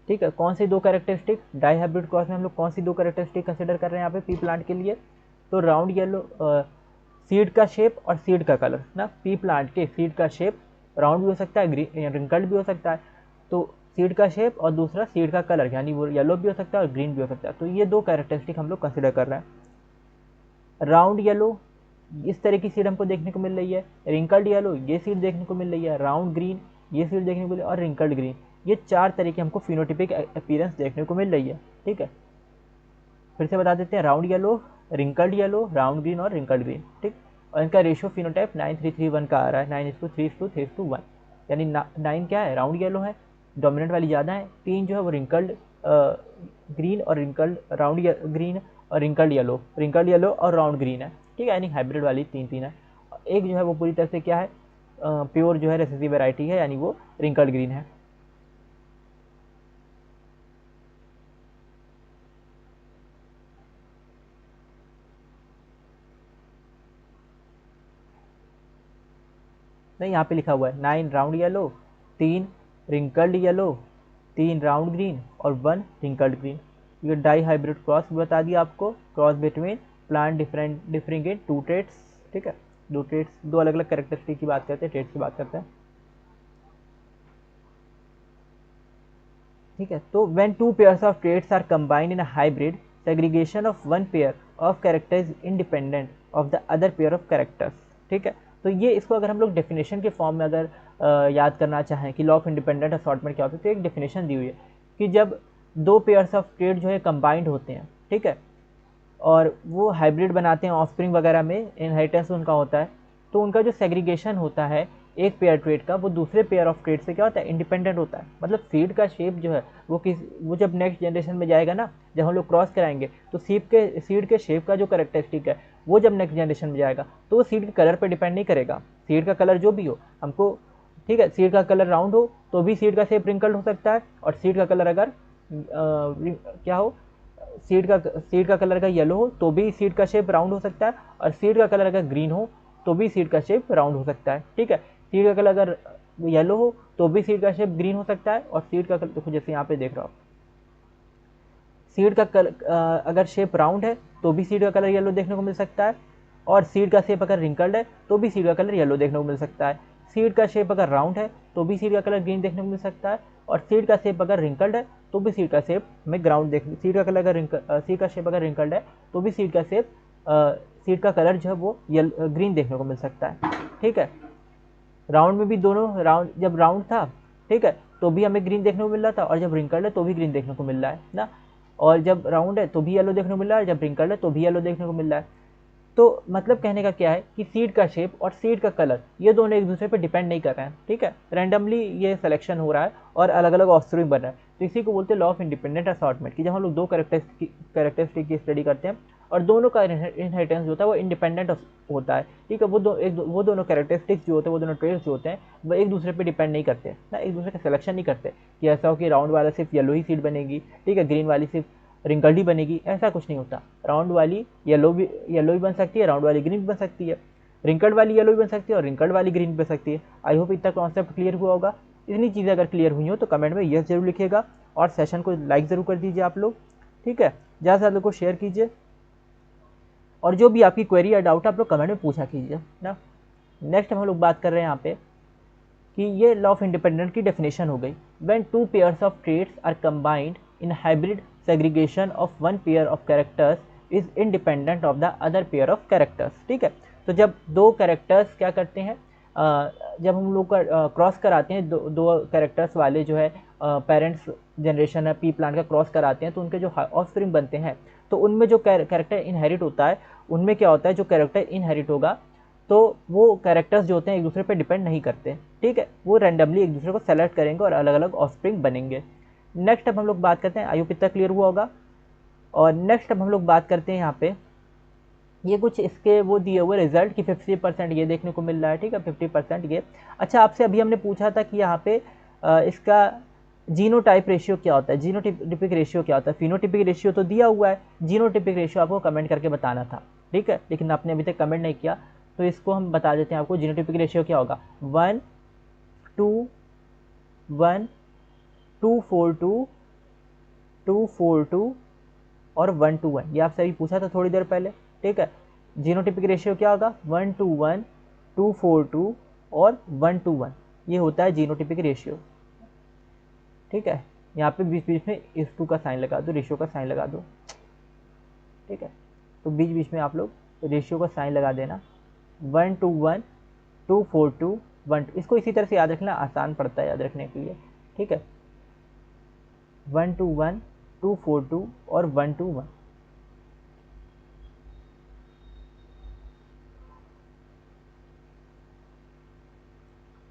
A: ठीक है, कौन सी दो कैरेक्टरिस्टिक? डाई हाइब्रिड क्रॉस में हम लोग कौन सी दो कैरेक्टरिस्टिक कंसिडर कर रहे हैं यहाँ पे पी प्लांट के लिए? तो राउंड येलो सीड का शेप और सीड का कलर ना। पी प्लांट के सीड का शेप राउंड भी हो सकता है, ग्रीन रिंकल्ड भी हो सकता है। तो सीड का शेप और दूसरा सीड का कलर, यानी वो येलो भी हो सकता है और ग्रीन भी हो सकता है। तो ये दो कैरेक्टरिस्टिक हम लोग कंसिडर कर रहे हैं। राउंड येलो, इस तरह की सीड हमको देखने को मिल रही है। रिंकल्ड येलो, ये सीड देखने को मिल रही है। राउंड ग्रीन, ये सीड देखने को मिल रही है। और रिंकल्ड ग्रीन, ये चार तरह की हमको फिनोटिपिक अपीयरेंस देखने को मिल रही है। ठीक है, फिर से बता देते हैं, round yellow, wrinkled yellow, round green और रिंकल्ड ग्रीन। ठीक, और इनका रेशियो फिनोटाइप 9:3:1 का आ रहा है, 9:3:3:1। यानी 9 क्या है? राउंड येलो है, डोमिनेंट वाली ज़्यादा है। 3 जो है वो रिंकल्ड ग्रीन और रिंकल्ड राउंड ग्रीन और रिंकल्ड येलो और राउंड ग्रीन है। ठीक है, यानी हाइब्रिड वाली 3 है। एक जो है वो पूरी तरह से क्या है? प्योर जो है रेसेसिव वैरायटी है, यानी वो रिंकल्ड ग्रीन है। नहीं, यहाँ पे लिखा हुआ है 9 round yellow, 3 wrinkled yellow, 3 round green और 1 रिंकल्ड ग्रीन। ये डाई हाइब्रिड क्रॉस भी बता दिया आपको, क्रॉस बिटवीन प्लांट डिफरिंग इन 2 ट्रेट्स। ठीक है, 2 ट्रेट्स, 2 अलग अलग कैरेक्टरिस्टिक की बात करते हैं, ट्रेट्स की बात करते हैं। ठीक है, तो when 2 pairs of traits are combined in a hybrid, segregation of 1 pair of character is independent of the other pair of characters. ठीक है, तो ये इसको अगर हम लोग डेफिनेशन के फॉर्म में अगर याद करना चाहें कि लॉ ऑफ इंडिपेंडेंट असॉर्टमेंट क्या होता है, तो एक डेफिनेशन दी हुई है कि जब 2 पेयर्स ऑफ ट्रेट जो है कंबाइंड होते हैं, ठीक है, और वो हाइब्रिड बनाते हैं, ऑफस्प्रिंग वगैरह में इनहेरिटेंस उनका होता है, तो उनका जो सेग्रीगेशन होता है एक पेयर ट्रेट का, वो दूसरे पेयर ऑफ ट्रेट से क्या होता है? इंडिपेंडेंट होता है। मतलब सीड का शेप जो है वो जब नेक्स्ट जनरेशन में जाएगा ना, जब हम लोग क्रॉस कराएंगे, तो सीड के शेप का जो कैरेक्टरिस्टिक है वो जब नेक्स्ट जनरेशन में जाएगा तो वो सीड के कलर पर डिपेंड नहीं करेगा। सीड का कलर जो भी हो हमको, ठीक है, सीड का कलर राउंड हो तो भी सीड का शेप रिंकल्ड हो सकता है, और सीड का कलर अगर क्या हो, सीड का कलर का येलो हो तो भी सीड का शेप राउंड हो सकता है, और सीड का कलर अगर ग्रीन हो तो भी सीड का शेप राउंड हो सकता है। ठीक है, सीड का कलर अगर येलो हो तो भी सीड का शेप ग्रीन हो सकता है, और सीड का कलर देखो जैसे यहाँ पे देख रहा हो, सीड का कलर अगर शेप राउंड है तो भी सीड का कलर येलो देखने को मिल सकता है, और सीड का शेप अगर रिंकल्ड है तो भी सीड का कलर येलो देखने को मिल सकता है। सीड का शेप अगर राउंड है तो भी सीड का कलर ग्रीन देखने को मिल सकता है, और सीड का शेप अगर रिंकल्ड है तो भी सीड का शेप में ग्राउंड सीड का कलर अगर सीड का शेप अगर रिंकल्ड है तो भी सीड का कलर जो है वो ग्रीन देखने को मिल सकता है। ठीक है, राउंड में भी दोनों, राउंड जब राउंड था, ठीक है, तो भी हमें ग्रीन देखने को मिल रहा था, और जब रिंकल्ड है तो भी ग्रीन देखने को मिल रहा है ना, और जब राउंड है तो भी येलो देखने को मिल रहा है, जब रिंकल्ड है तो भी येलो देखने को मिल रहा है। तो मतलब कहने का क्या है कि सीड का शेप और सीड का कलर ये दोनों एक दूसरे पर डिपेंड नहीं कर रहे हैं। ठीक है, रैंडमली ये सिलेक्शन हो रहा है और अलग अलग ऑफस्प्रिंग बन रहा है। तो इसी को बोलते हैं लॉ ऑफ इंडिपेंडेंट असॉर्टमेंट, कि जब हम लोग दो कैरेक्टरिस्टिक की स्टडी करते हैं और दोनों का इनहेरिटेंस जो होता है वो इंडिपेंडेंट होता है। ठीक है, वो दोनों कैरेक्टरिस्टिक्स जो होते हैं, वो दोनों ट्रेट्स जो होते हैं, वो एक दूसरे पे डिपेंड नहीं करते ना, एक दूसरे का सिलेक्शन नहीं करते कि ऐसा हो कि राउंड वाला सिर्फ येलो ही सीड बनेगी, ठीक है, ग्रीन वाली सिर्फ रिंकल्ड ही बनेगी, ऐसा कुछ नहीं होता। राउंड वाली येलो भी बन सकती है, राउंड वाली ग्रीन भी बन सकती है, रिंकल्ड वाली येलो भी बन सकती है और रिंकल्ड वाली ग्रीन भी बन सकती है। आई होप इतना कॉन्सेप्ट क्लियर हुआ होगा। इतनी चीज़ें अगर क्लियर हुई हो तो कमेंट में यस जरूर लिखिएगा, और सेशन को लाइक ज़रूर कर दीजिए आप लोग। ठीक है, ज़्यादा से ज़्यादा को शेयर कीजिए, और जो भी आपकी क्वेरी या डाउट आप लोग कमेंट में पूछा कीजिए ना। नेक्स्ट हम लोग बात कर रहे हैं यहाँ पे कि ये लॉ ऑफ इंडिपेंडेंट की डेफिनेशन हो गई। When two pairs of traits are combined in hybrid segregation of one pair of characters is independent of the other pair of characters. ठीक है, तो जब दो कैरेक्टर्स क्या करते हैं, जब हम लोग क्रॉस कराते हैं, दो कैरेक्टर्स वाले जो है पेरेंट्स जनरेशन है पी प्लांट का क्रॉस कराते हैं, तो उनके जो ऑफस्प्रिंग बनते हैं, तो उनमें जो कैरेक्टर इनहेरिट होता है, उनमें क्या होता है, जो कैरेक्टर इनहेरिट होगा तो वो कैरेक्टर्स जो होते हैं एक दूसरे पे डिपेंड नहीं करते। ठीक है, वो रैंडमली एक दूसरे को सेलेक्ट करेंगे और अलग अलग ऑफस्प्रिंग बनेंगे। नेक्स्ट अब हम लोग बात करते हैं, आई होप इतना क्लियर हुआ होगा। और नेक्स्ट अब हम लोग बात करते हैं यहाँ पे, ये कुछ इसके वो दिए हुए रिजल्ट कि 50% ये देखने को मिल रहा है। ठीक है, 50% ये। अच्छा, आपसे अभी हमने पूछा था कि यहाँ पे इसका जीनोटाइप रेशियो क्या होता है, जीनोटिपिक रेशियो क्या होता है। फिनोटिपिक रेशियो तो दिया हुआ है, जीनोटिपिक रेशियो आपको कमेंट करके बताना था। ठीक है, लेकिन आपने अभी तक कमेंट नहीं किया, तो इसको हम बता देते हैं आपको। जीनोटिपिक रेशियो क्या होगा, 1 2 1 2 4 2 2 4 2 और 1 2 1। ये आपसे अभी पूछा था थोड़ी देर पहले। ठीक है, जीनोटिपिक रेशियो क्या होगा, 1 2 1 2 4 2 और 1 2 1। ये होता है जीनोटिपिक रेशियो। ठीक है, यहाँ पे बीच बीच में इस टू का साइन लगा दो, रेशियो का साइन लगा दो। ठीक है, तो बीच बीच में आप लोग रेशियो का साइन लगा देना। 1 2 1 2 4 2 1। इसको इसी तरह से याद रखना, आसान पड़ता है याद रखने के लिए। ठीक है, 1 2 1 2 4 2 और 1 2 1।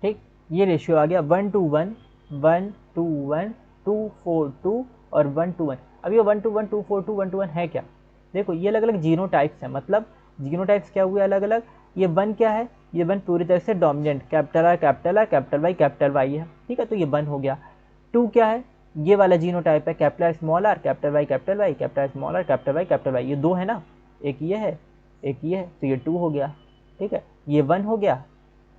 A: ठीक, ये रेशियो आ गया 1 2 1 1 2 1 2 4 2 और 1 2 1। अब ये 1 2 1 2 4 2 1 2 1 है क्या, देखो ये अलग अलग जीनोटाइप्स हैं। मतलब जीनोटाइप्स क्या हुए अलग अलग। ये 1 क्या है, ये 1 पूरी तरह से dominant, capital R capital Y है। ठीक है, तो ये 1 हो गया। 2 क्या है, ये वाला जीनोटाइप है, capital R small R capital Y capital R small R capital Y. ये 2 है ना, एक ये है एक ये है, तो ये 2 हो गया। ठीक है, ये 1 हो गया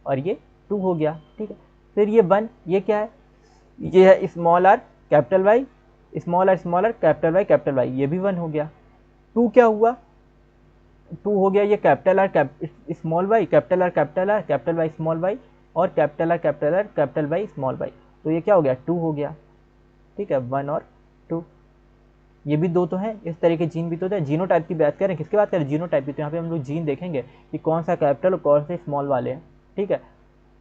A: और ये 2 हो गया। ठीक है, फिर ये 1, ये क्या है, ये है small R capital Y small R capital Y, ये भी 1 हो गया। 2 क्या हुआ, 2 हो गया ये capital R small Y capital Y small Y और कैपिटल वाई स्मॉल वाई, तो ये क्या हो गया, 2 हो गया। ठीक है, 1 और 2, ये भी 2 तो है। इस तरह के जीन भी तो है। जीनोटाइप की बात करें, किसकी बात करें, जीनोटाइप की। तो यहाँ पे हम लोग जीन देखेंगे कि कौन सा कैपिटल और कौन से स्मॉल वाले हैं। ठीक है,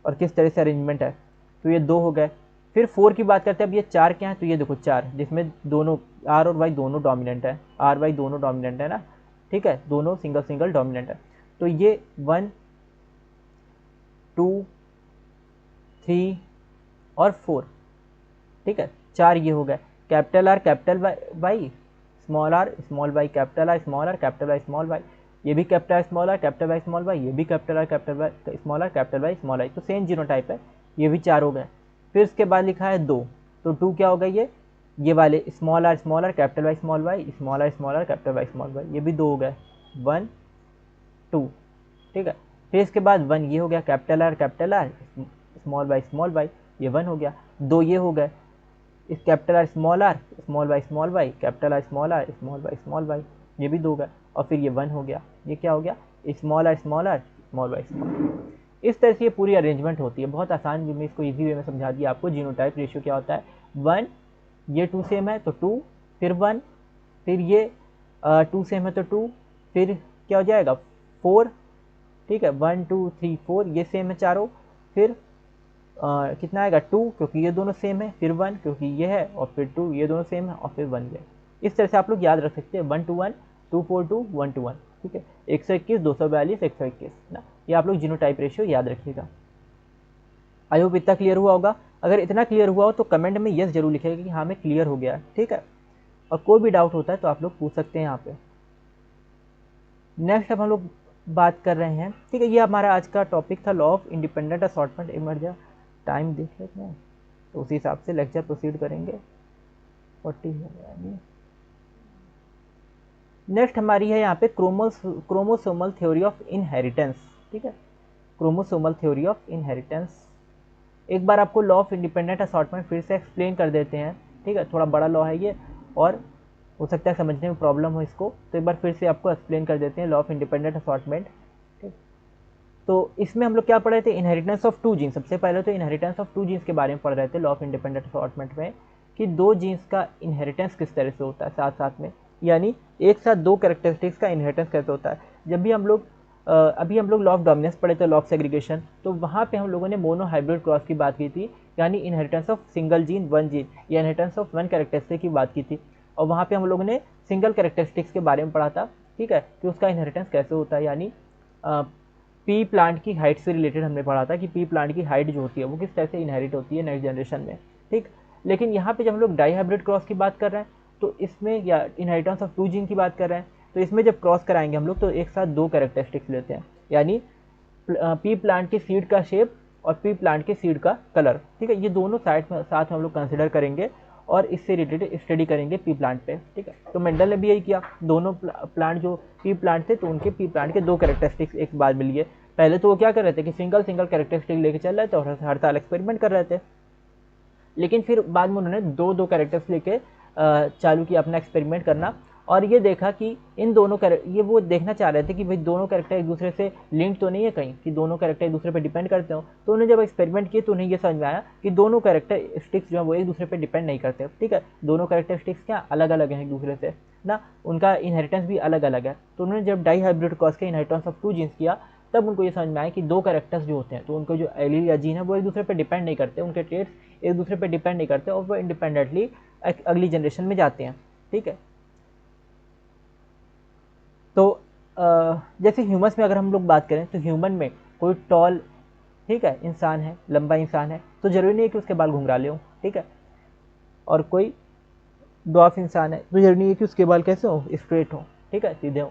A: और किस तरह से अरेंजमेंट है। तो ये 2 हो गए। फिर 4 की बात करते हैं। अब ये 4 क्या है, तो ये देखो 4, जिसमें दोनों आर और वाई दोनों डोमिनेंट है, आर वाई दोनों डोमिनेंट है ना। ठीक है, दोनों सिंगल सिंगल डोमिनेंट है। तो ये 1 2 3 और 4। ठीक है, 4 ये हो गए। Capital R Y small Y capital R Y small Y, ये भी capital small R capital Y small Y, ये भी capital Y small R capital Y small Y. तो सेम जीनोटाइप है, ये भी 4 हो गए। फिर उसके बाद लिखा है 2, तो 2 क्या हो गई, ये वाले small R capital Y small Y capital Y small Y, ये भी 2 हो गए, 1 2। ठीक है, फिर इसके बाद 1 ये हो गया, कैपिटल आर स्मॉल वाई, ये 1 हो गया। 2 ये हो गए, इस capital R small Y capital R small Y, ये भी 2 हो गए। और फिर ये 1 हो गया, ये क्या हो गया, स्मॉल वाई स्मॉल। इस तरह से ये पूरी अरेंजमेंट होती है। बहुत आसान वे में इसको इजी वे में समझा दिया आपको। जीनोटाइप रेशियो क्या होता है, 1, ये 2 सेम है तो 2, फिर 1, फिर ये 2 सेम है तो 2, फिर क्या हो जाएगा 4। ठीक है, 1 2 3 4, ये सेम है चारों। फिर कितना आएगा 2, क्योंकि ये दोनों सेम है, फिर 1 क्योंकि ये है, और फिर 2, ये दोनों सेम है, और फिर 1 ये। इस तरह से आप लोग याद रख सकते हैं, 1 2 1 2 4 2 1 2 1। ठीक है, 121 242 121 ना, ये आप लोग जीनोटाइप रेशियो याद रखिएगा। आई होप इतना क्लियर हुआ होगा। अगर इतना क्लियर हुआ हो तो कमेंट में यस जरूर लिखिएगा कि हाँ हमें क्लियर हो गया। ठीक है, और कोई भी डाउट होता है तो आप लोग पूछ सकते हैं यहाँ पे। नेक्स्ट अब हम लोग बात कर रहे हैं। ठीक है, ये हमारा आज का टॉपिक था, लॉ ऑफ इंडिपेंडेंट असॉर्टमेंट इमर्जर। टाइम देख लेते हैं तो उसी हिसाब से लेक्चर प्रोसीड करेंगे। 40 हो गया। नेक्स्ट हमारी है यहाँ पे क्रोमोसोमल थ्योरी ऑफ इनहेरिटेंस। ठीक है, क्रोमोसोमल थ्योरी ऑफ इनहेरिटेंस। एक बार आपको लॉ ऑफ इंडिपेंडेंट असॉर्टमेंट फिर से एक्सप्लेन कर देते हैं। ठीक है, थोड़ा बड़ा लॉ है ये, और हो सकता है समझने में प्रॉब्लम हो इसको, तो एक बार फिर से आपको एक्सप्लेन कर देते हैं लॉ ऑफ इंडिपेंडेंट असॉर्टमेंट। ठीक, तो इसमें हम लोग क्या पढ़ रहे थे, इनहेरिटेंस ऑफ टू जीन्स। सबसे पहले तो इनहेरिटेंस ऑफ टू जीन्स के बारे में पढ़ रहे थे लॉ ऑफ इंडिपेंडेंट असॉर्टमेंट में, कि दो जीन्स का इनहेरिटेंस किस तरह से होता है साथ साथ में, यानी एक साथ दो कैरेक्टरिस्टिक्स का इनहेरिटेंस कैसे होता है। जब भी हम लोग अभी हम लोग लॉ ऑफ डोमिनेंस पढ़े थे, लॉ ऑफ सेग्रीगेशन, तो वहाँ पे हम लोगों ने मोनो हाइब्रिड क्रॉस की बात की थी, यानी inheritance of single gene one gene या इनहेरिटेंस ऑफ वन कैरेक्टरिस्टिक की बात की थी। और वहाँ पे हम लोगों ने सिंगल कैरेक्टरिस्टिक्स के बारे में पढ़ा था, ठीक है, कि उसका इनहेरिटेंस कैसे होता है, यानी पी प्लांट की हाइट से रिलेटेड हमने पढ़ा था कि पी प्लांट की हाइट जो होती है वो किस तरह से इनहेरिट होती है नेक्स्ट जनरेशन में। ठीक, लेकिन यहाँ पे जब हम लोग डाई हाइब्रिड क्रॉस की बात कर रहे हैं, तो इसमें या इनहेरिटेंस ऑफ टू जीन की बात कर रहे हैं, तो इसमें जब क्रॉस कराएंगे हम लोग तो एक साथ दो कैरेक्टरिस्टिक्स लेते हैं, यानी पी प्लांट की सीड का शेप और पी प्लांट के सीड का कलर। ठीक है, ये दोनों साथ में हम लोग कंसिडर करेंगे और इससे रिलेटेड स्टडी करेंगे पी प्लांट पे। ठीक है, तो मेंडल ने भी यही किया, दोनों प्लांट जो पी प्लांट थे तो उनके पी प्लांट के दो कैरेक्टरिस्टिक्स एक बार मिल गए। पहले तो वो क्या कर रहे थे कि सिंगल कैरेक्टरिस्टिक लेके चल रहे थे और हर साल एक्सपेरिमेंट कर रहे थे, लेकिन फिर बाद में उन्होंने दो दो कैरेक्टर्स लेके चालू किया अपना एक्सपेरिमेंट करना, और ये देखा कि इन दोनों ये वो देखना चाह रहे थे कि भाई दोनों कैरेक्टर एक दूसरे से लिंक तो नहीं है कहीं, कि दोनों कैरेक्टर एक दूसरे पे डिपेंड करते हो। तो उन्होंने जब एक्सपेरिमेंट किए तो उन्हें ये समझ में आया कि दोनों कैरेक्टरिस्टिक्स जो है वो एक दूसरे पे डिपेंड नहीं करते। ठीक है, दोनों कैरेक्टरिस्टिक्स क्या अलग अलग हैं एक दूसरे से ना, उनका इनहेरिटेंस भी अलग अलग है। तो उन्होंने जब डाई हाइब्रिड क्रॉस के इनहेरिटेंस ऑफ टू जीन्स किया, तब उनको ये समझ में आया कि दो कैरेक्टर्स जो होते हैं तो उनको जो एलील या जीन है वो एक दूसरे पे डिपेंड नहीं करते, उनके ट्रेट्स एक दूसरे पे डिपेंड नहीं करते और वो इंडिपेंडेंटली अगली जनरेशन में जाते हैं। ठीक है, तो जैसे ह्यूमंस में अगर हम लोग बात करें तो ह्यूमन में कोई टॉल, ठीक है, इंसान है, लंबा इंसान है, तो जरूरी नहीं है कि उसके बाल घुंघराले हों। ठीक है, और कोई ड्वार्फ इंसान है तो जरूरी नहीं है कि उसके बाल कैसे हों, स्ट्रेट हों, ठीक है, सीधे हों।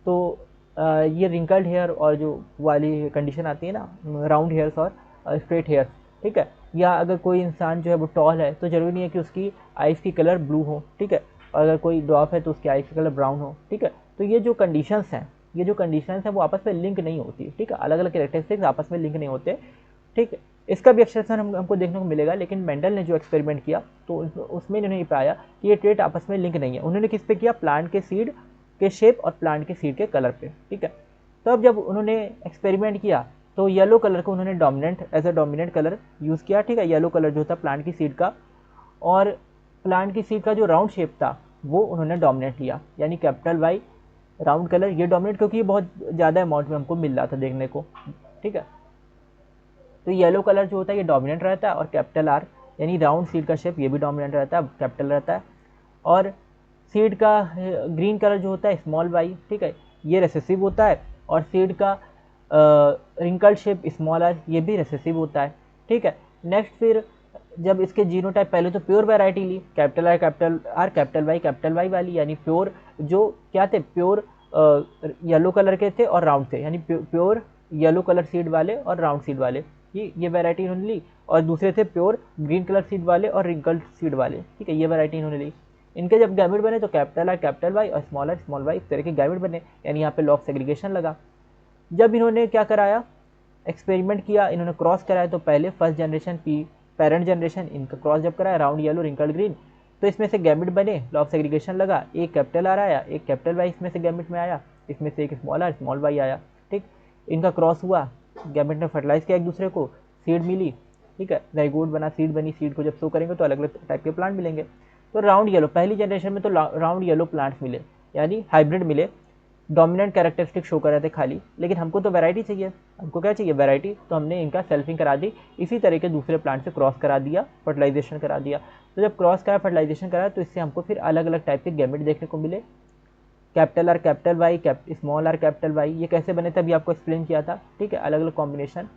A: तो ये रिंकल्ड हेयर और जो वाली कंडीशन आती है ना, राउंड हेयर्स और स्ट्रेट हेयर्स, ठीक है, या अगर कोई इंसान जो है वो टॉल है तो जरूरी नहीं है कि उसकी आइज़ की कलर ब्लू हो। ठीक है, और अगर कोई ड्वार्फ है तो उसकी आइज़ की कलर ब्राउन हो। ठीक है, तो ये जो कंडीशंस हैं वो आपस में लिंक नहीं होती। ठीक है, अलग अलग कैरेक्टरिस्टिक्स आपस में लिंक नहीं होते। ठीक है, इसका भी एक्सप्रेशन हमको देखने को मिलेगा, लेकिन मेंडल ने जो एक्सपेरिमेंट किया तो उसमें इन्होंने पाया कि ये ट्रेट आपस में लिंक नहीं है। उन्होंने किस पे किया, प्लांट के सीड के शेप और प्लांट के सीड के कलर पे। ठीक है, तो अब जब उन्होंने एक्सपेरिमेंट किया तो येलो कलर को उन्होंने dominant as a dominant colour use किया। ठीक है, येलो कलर जो था प्लांट की सीड का, और प्लांट की सीड का जो राउंड शेप था वो उन्होंने डोमिनेंट लिया, यानी कैपिटल वाई राउंड कलर ये डोमिनेट, क्योंकि ये बहुत ज़्यादा अमाउंट में हमको मिल रहा था देखने को। ठीक है, तो येलो कलर जो होता है ये डोमिनेंट रहता है, और कैपिटल आर यानी राउंड सीड का शेप ये भी डोमिनेंट रहता है, कैपिटल रहता है। और सीड का ग्रीन कलर जो होता है स्मॉल वाई, ठीक है, ये रेसेसिव होता है, और सीड का रिंकल्ड शेप स्मॉल आर ये भी रेसेसिव होता है। ठीक है, नेक्स्ट फिर जब इसके जीनोटाइप, पहले तो प्योर वैरायटी ली, कैपिटल आर कैपिटल वाई वाली, यानी प्योर जो क्या थे, प्योर येलो कलर के थे और राउंड थे, यानी प्योर येलो कलर सीड वाले और राउंड सीड वाले, ये वैरायटी इन्होंने ली। और दूसरे थे प्योर ग्रीन कलर सीड वाले और रिंकल्ड सीड वाले। ठीक है, ये वैरायटी इन्होंने ली। इनके जब गैमेट बने तो कैपिटल वाई और स्मॉल वाई इस तरह के गैमेट बने, यानी यहाँ पे लॉ ऑफ सेग्रीगेशन लगा। जब इन्होंने क्या कराया, एक्सपेरिमेंट किया, इन्होंने क्रॉस कराया, तो पहले first generation P parent generation इनका क्रॉस जब कराया राउंड येलो रिंकल्ड ग्रीन, तो इसमें से गैमेट बने, लॉ ऑफ सेग्रीगेशन लगा, एक कैपिटल आर आया, एक कैपिटल वाई इसमें से गैमेट में आया, इसमें से एक स्मॉल वाई आया। ठीक, इनका क्रॉस हुआ, गैमेट ने फर्टिलाइज किया एक दूसरे को, सीड मिली। ठीक है, जाइगोट बना, सीड बनी, सीड को जब शो करेंगे तो अलग अलग टाइप के प्लांट मिलेंगे। तो राउंड येलो पहली जनरेशन में तो राउंड येलो प्लांट्स मिले, यानी हाइब्रिड मिले, डोमिनेंट कैरेक्टरिस्टिक शो कर रहे थे खाली। लेकिन हमको तो वैरायटी चाहिए, हमको क्या चाहिए, वैरायटी, तो हमने इनका सेल्फिंग करा दी, इसी तरह के दूसरे प्लांट से क्रॉस करा दिया, फर्टिलाइजेशन करा दिया। तो जब क्रॉस करा, फर्टिलाइजेशन करा, तो इससे हमको फिर अलग अलग टाइप के गैमेट देखने को मिले, capital R capital Y, small R capital Y. ये कैसे बने थे अभी आपको एक्सप्लेन किया था। ठीक है, अलग अलग कॉम्बिनेशन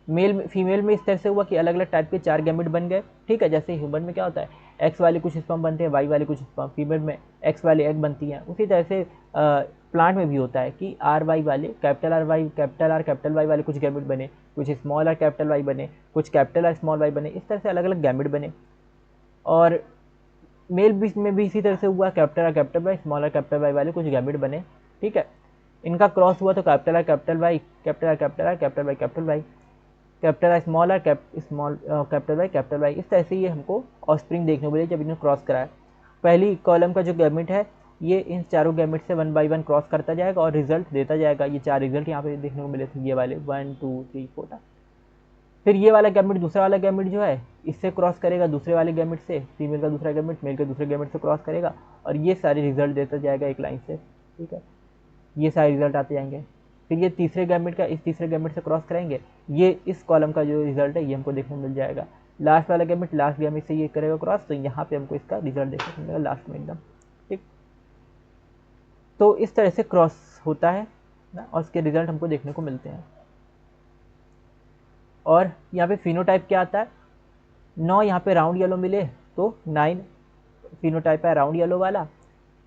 A: मेल फीमेल में इस तरह से हुआ कि अलग अलग टाइप के 4 गैमेट बन गए। ठीक है, जैसे ह्यूमन में क्या होता है, एक्स वाले कुछ स्पर्म बनते हैं, वाई वाले कुछ स्पर्म, फीमेल में एक्स वाले एग बनती हैं। उसी तरह से प्लांट में भी होता है कि आर वाई वाले, कैपिटल वाई वाले कुछ गैमेट बने, कुछ स्मॉल आर कैपिटल वाई बने, कुछ कैपिटल आर स्मॉल वाई बने, इस तरह से अलग अलग गैमेट बने। और मेल में भी इसी तरह से हुआ, capital R capital Y, small R capital Y वाले कुछ गैमेट बने। ठीक है, इनका क्रॉस हुआ तो capital R capital Y, capital Y, capital R small capital Y, इस तरह से ये हमको ऑफस्प्रिंग देखने को मिले जब इन्होंने क्रॉस कराया। पहली कॉलम का जो गैमेट है ये इन चारों गैमेट से 1 बाय 1 क्रॉस करता जाएगा और रिजल्ट देता जाएगा। ये 4 रिजल्ट यहाँ पे देखने को मिले थे, ये वाले 1 2 3 4। फिर ये वाला गैमेट, दूसरा वाला गैमेट जो है इससे क्रॉस करेगा दूसरे वाले गैमेट से, फीमेल का दूसरा गैमेट मेल के दूसरे गैमेट से क्रॉस करेगा और ये सारे रिजल्ट देता जाएगा एक लाइन से, ठीक है। ये सारे रिजल्ट आते जाएंगे। फिर ये तीसरे गैमेट का इस तीसरे गैमेट से क्रॉस करेंगे, ये इस कॉलम का जो रिजल्ट है ये हमको देखने को मिल जाएगा। लास्ट वाला गैमेट लास्ट गैमेट से ये करेगा क्रॉस, तो यहाँ पे हमको इसका रिजल्ट देखने को मिलेगा लास्ट में एकदम, ठीक। तो इस तरह से क्रॉस होता है ना और उसके रिजल्ट हमको देखने को मिलते हैं। और यहाँ पे फिनोटाइप क्या आता है, 9 यहाँ पे राउंड येलो मिले तो 9 फिनोटाइप है राउंड येलो वाला।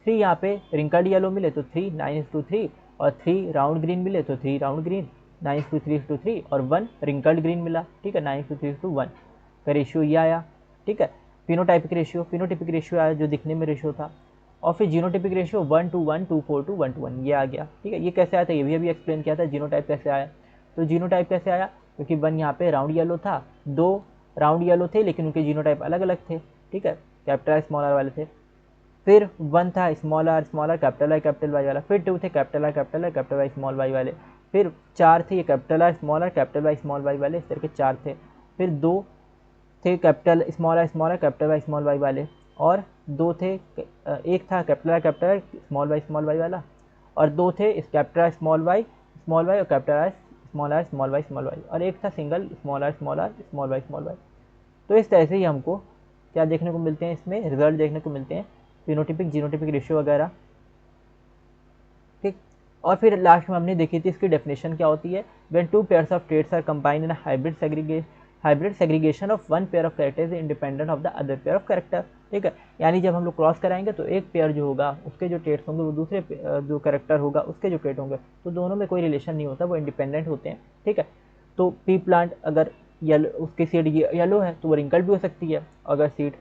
A: 3 यहाँ पे रिंकल्ड येलो मिले तो 3 9:3 और 3 राउंड ग्रीन मिले तो 3 राउंड ग्रीन 9:3 और 1 रिंकल्ड ग्रीन मिला, ठीक है। 9:3 का रेशियो ये आया, ठीक है। फिनोटाइपिक रेशियो आया जो दिखने में रेशियो था। और फिर जीनोटाइपिक रेशियो 1:1 2:4 ये आ गया, ठीक है। ये कैसे आया था ये भी अभी एक्सप्लेन किया था, जीनोटाइप कैसे आया। तो जीनोटाइप कैसे आया, क्योंकि 1 यहाँ पे राउंड येलो था, 2 राउंड येलो थे लेकिन उनके जीनोटाइप अलग अलग थे, ठीक है, कैपिटल आर स्मॉल आर वाले थे। फिर 1 था स्मॉल आर कैपिटल वाई वाला। फिर 2 थे capital R capital Y small Y वाले। फिर 4 थे ये capital R capital Y small Y वाले, इस तरह के 4 थे। फिर 2 थे capital small R capital Y वाले और 2 थे, एक था कैपिटल आर स्मॉल वाई वाला और 2 थे इस कैपिटल आर स्मॉल वाई और कैपिटल आर स्मॉल वाई और एक था single small R small Y. तो इस तरह से ही हमको क्या देखने को मिलते हैं, इसमें रिजल्ट देखने को मिलते हैं, फिनोटाइपिक जीनोटाइपिक रेशियो वगैरह, ठीक। और फिर लास्ट में हमने देखी थी इसकी डेफिनेशन क्या होती है, when 2 pairs of traits are combined in hybrid segregation of 1 pair of character is independent of the other pair of character, ठीक है। यानी जब हम लोग क्रॉस कराएंगे तो एक पेयर जो होगा उसके जो ट्रेड्स होंगे वो दूसरे जो कैरेक्टर होगा उसके जो ट्रेड होंगे तो दोनों में कोई रिलेशन नहीं होता, वो इंडिपेंडेंट होते हैं, ठीक है। तो पी प्लांट अगर येलो, उसकी सीड येलो है तो वो रिंकल्ड भी हो सकती है, अगर सीड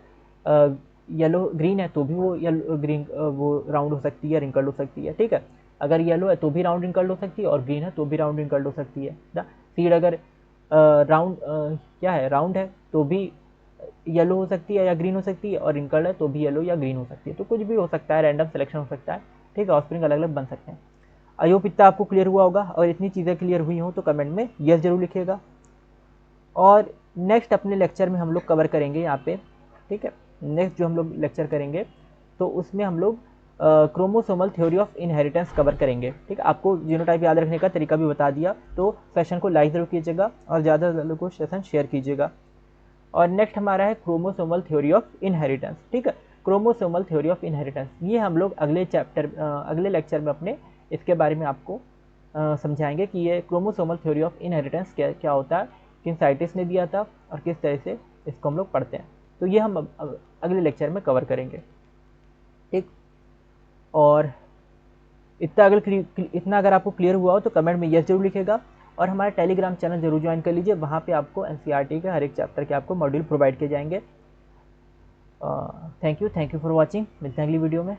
A: येलो ग्रीन है तो भी वो येलो ग्रीन वो राउंड हो सकती है, रिंकल्ड हो सकती है, ठीक है। अगर येलो है तो भी राउंड रिंकल्ड हो सकती है और ग्रीन है तो भी राउंड रिंकल्ड हो सकती है ना। सीड अगर राउंड क्या है राउंड है तो भी येलो हो सकती है या ग्रीन हो सकती है और रिंकल्ड है तो भी येलो या ग्रीन हो सकती है। तो कुछ भी हो सकता है, रैंडम सिलेक्शन हो सकता है, ठीक है। ऑफस्प्रिंग अलग अलग बन सकते हैं। आई होप इतना आपको क्लियर हुआ होगा, और इतनी चीज़ें क्लियर हुई हों तो कमेंट में यस जरूर लिखिएगा। और नेक्स्ट अपने लेक्चर में हम लोग कवर करेंगे यहाँ पे, ठीक है। नेक्स्ट जो हम लोग लेक्चर करेंगे तो उसमें हम लोग chromosomal theory of inheritance cover करेंगे, ठीक है। आपको जीनोटाइप याद रखने का तरीका भी बता दिया, तो सेशन को लाइक जरूर कीजिएगा और ज़्यादा से ज़्यादा को सेशन शेयर कीजिएगा। और नेक्स्ट हमारा है क्रोमोसोमल थ्योरी ऑफ इनहेरिटेंस, ठीक है। क्रोमोसोमल थ्योरी ऑफ इनहेरिटेंस ये हम लोग अगले लेक्चर में अपने इसके बारे में आपको समझाएंगे कि ये क्रोमोसोमल थ्योरी ऑफ इनहेरिटेंस क्या होता है, किन साइंटिस्ट ने दिया था और किस तरह से इसको हम लोग पढ़ते हैं। तो ये हम अगले लेक्चर में कवर करेंगे, ठीक। और इतना अगर आपको क्लियर हुआ हो तो कमेंट में यस जरूर लिखेगा और हमारा टेलीग्राम चैनल जरूर ज्वाइन कर लीजिए। वहाँ पे आपको एनसीईआरटी के हर एक चैप्टर के आपको मॉड्यूल प्रोवाइड किए जाएंगे। Thank you for watching. मिलते हैं अगली वीडियो में।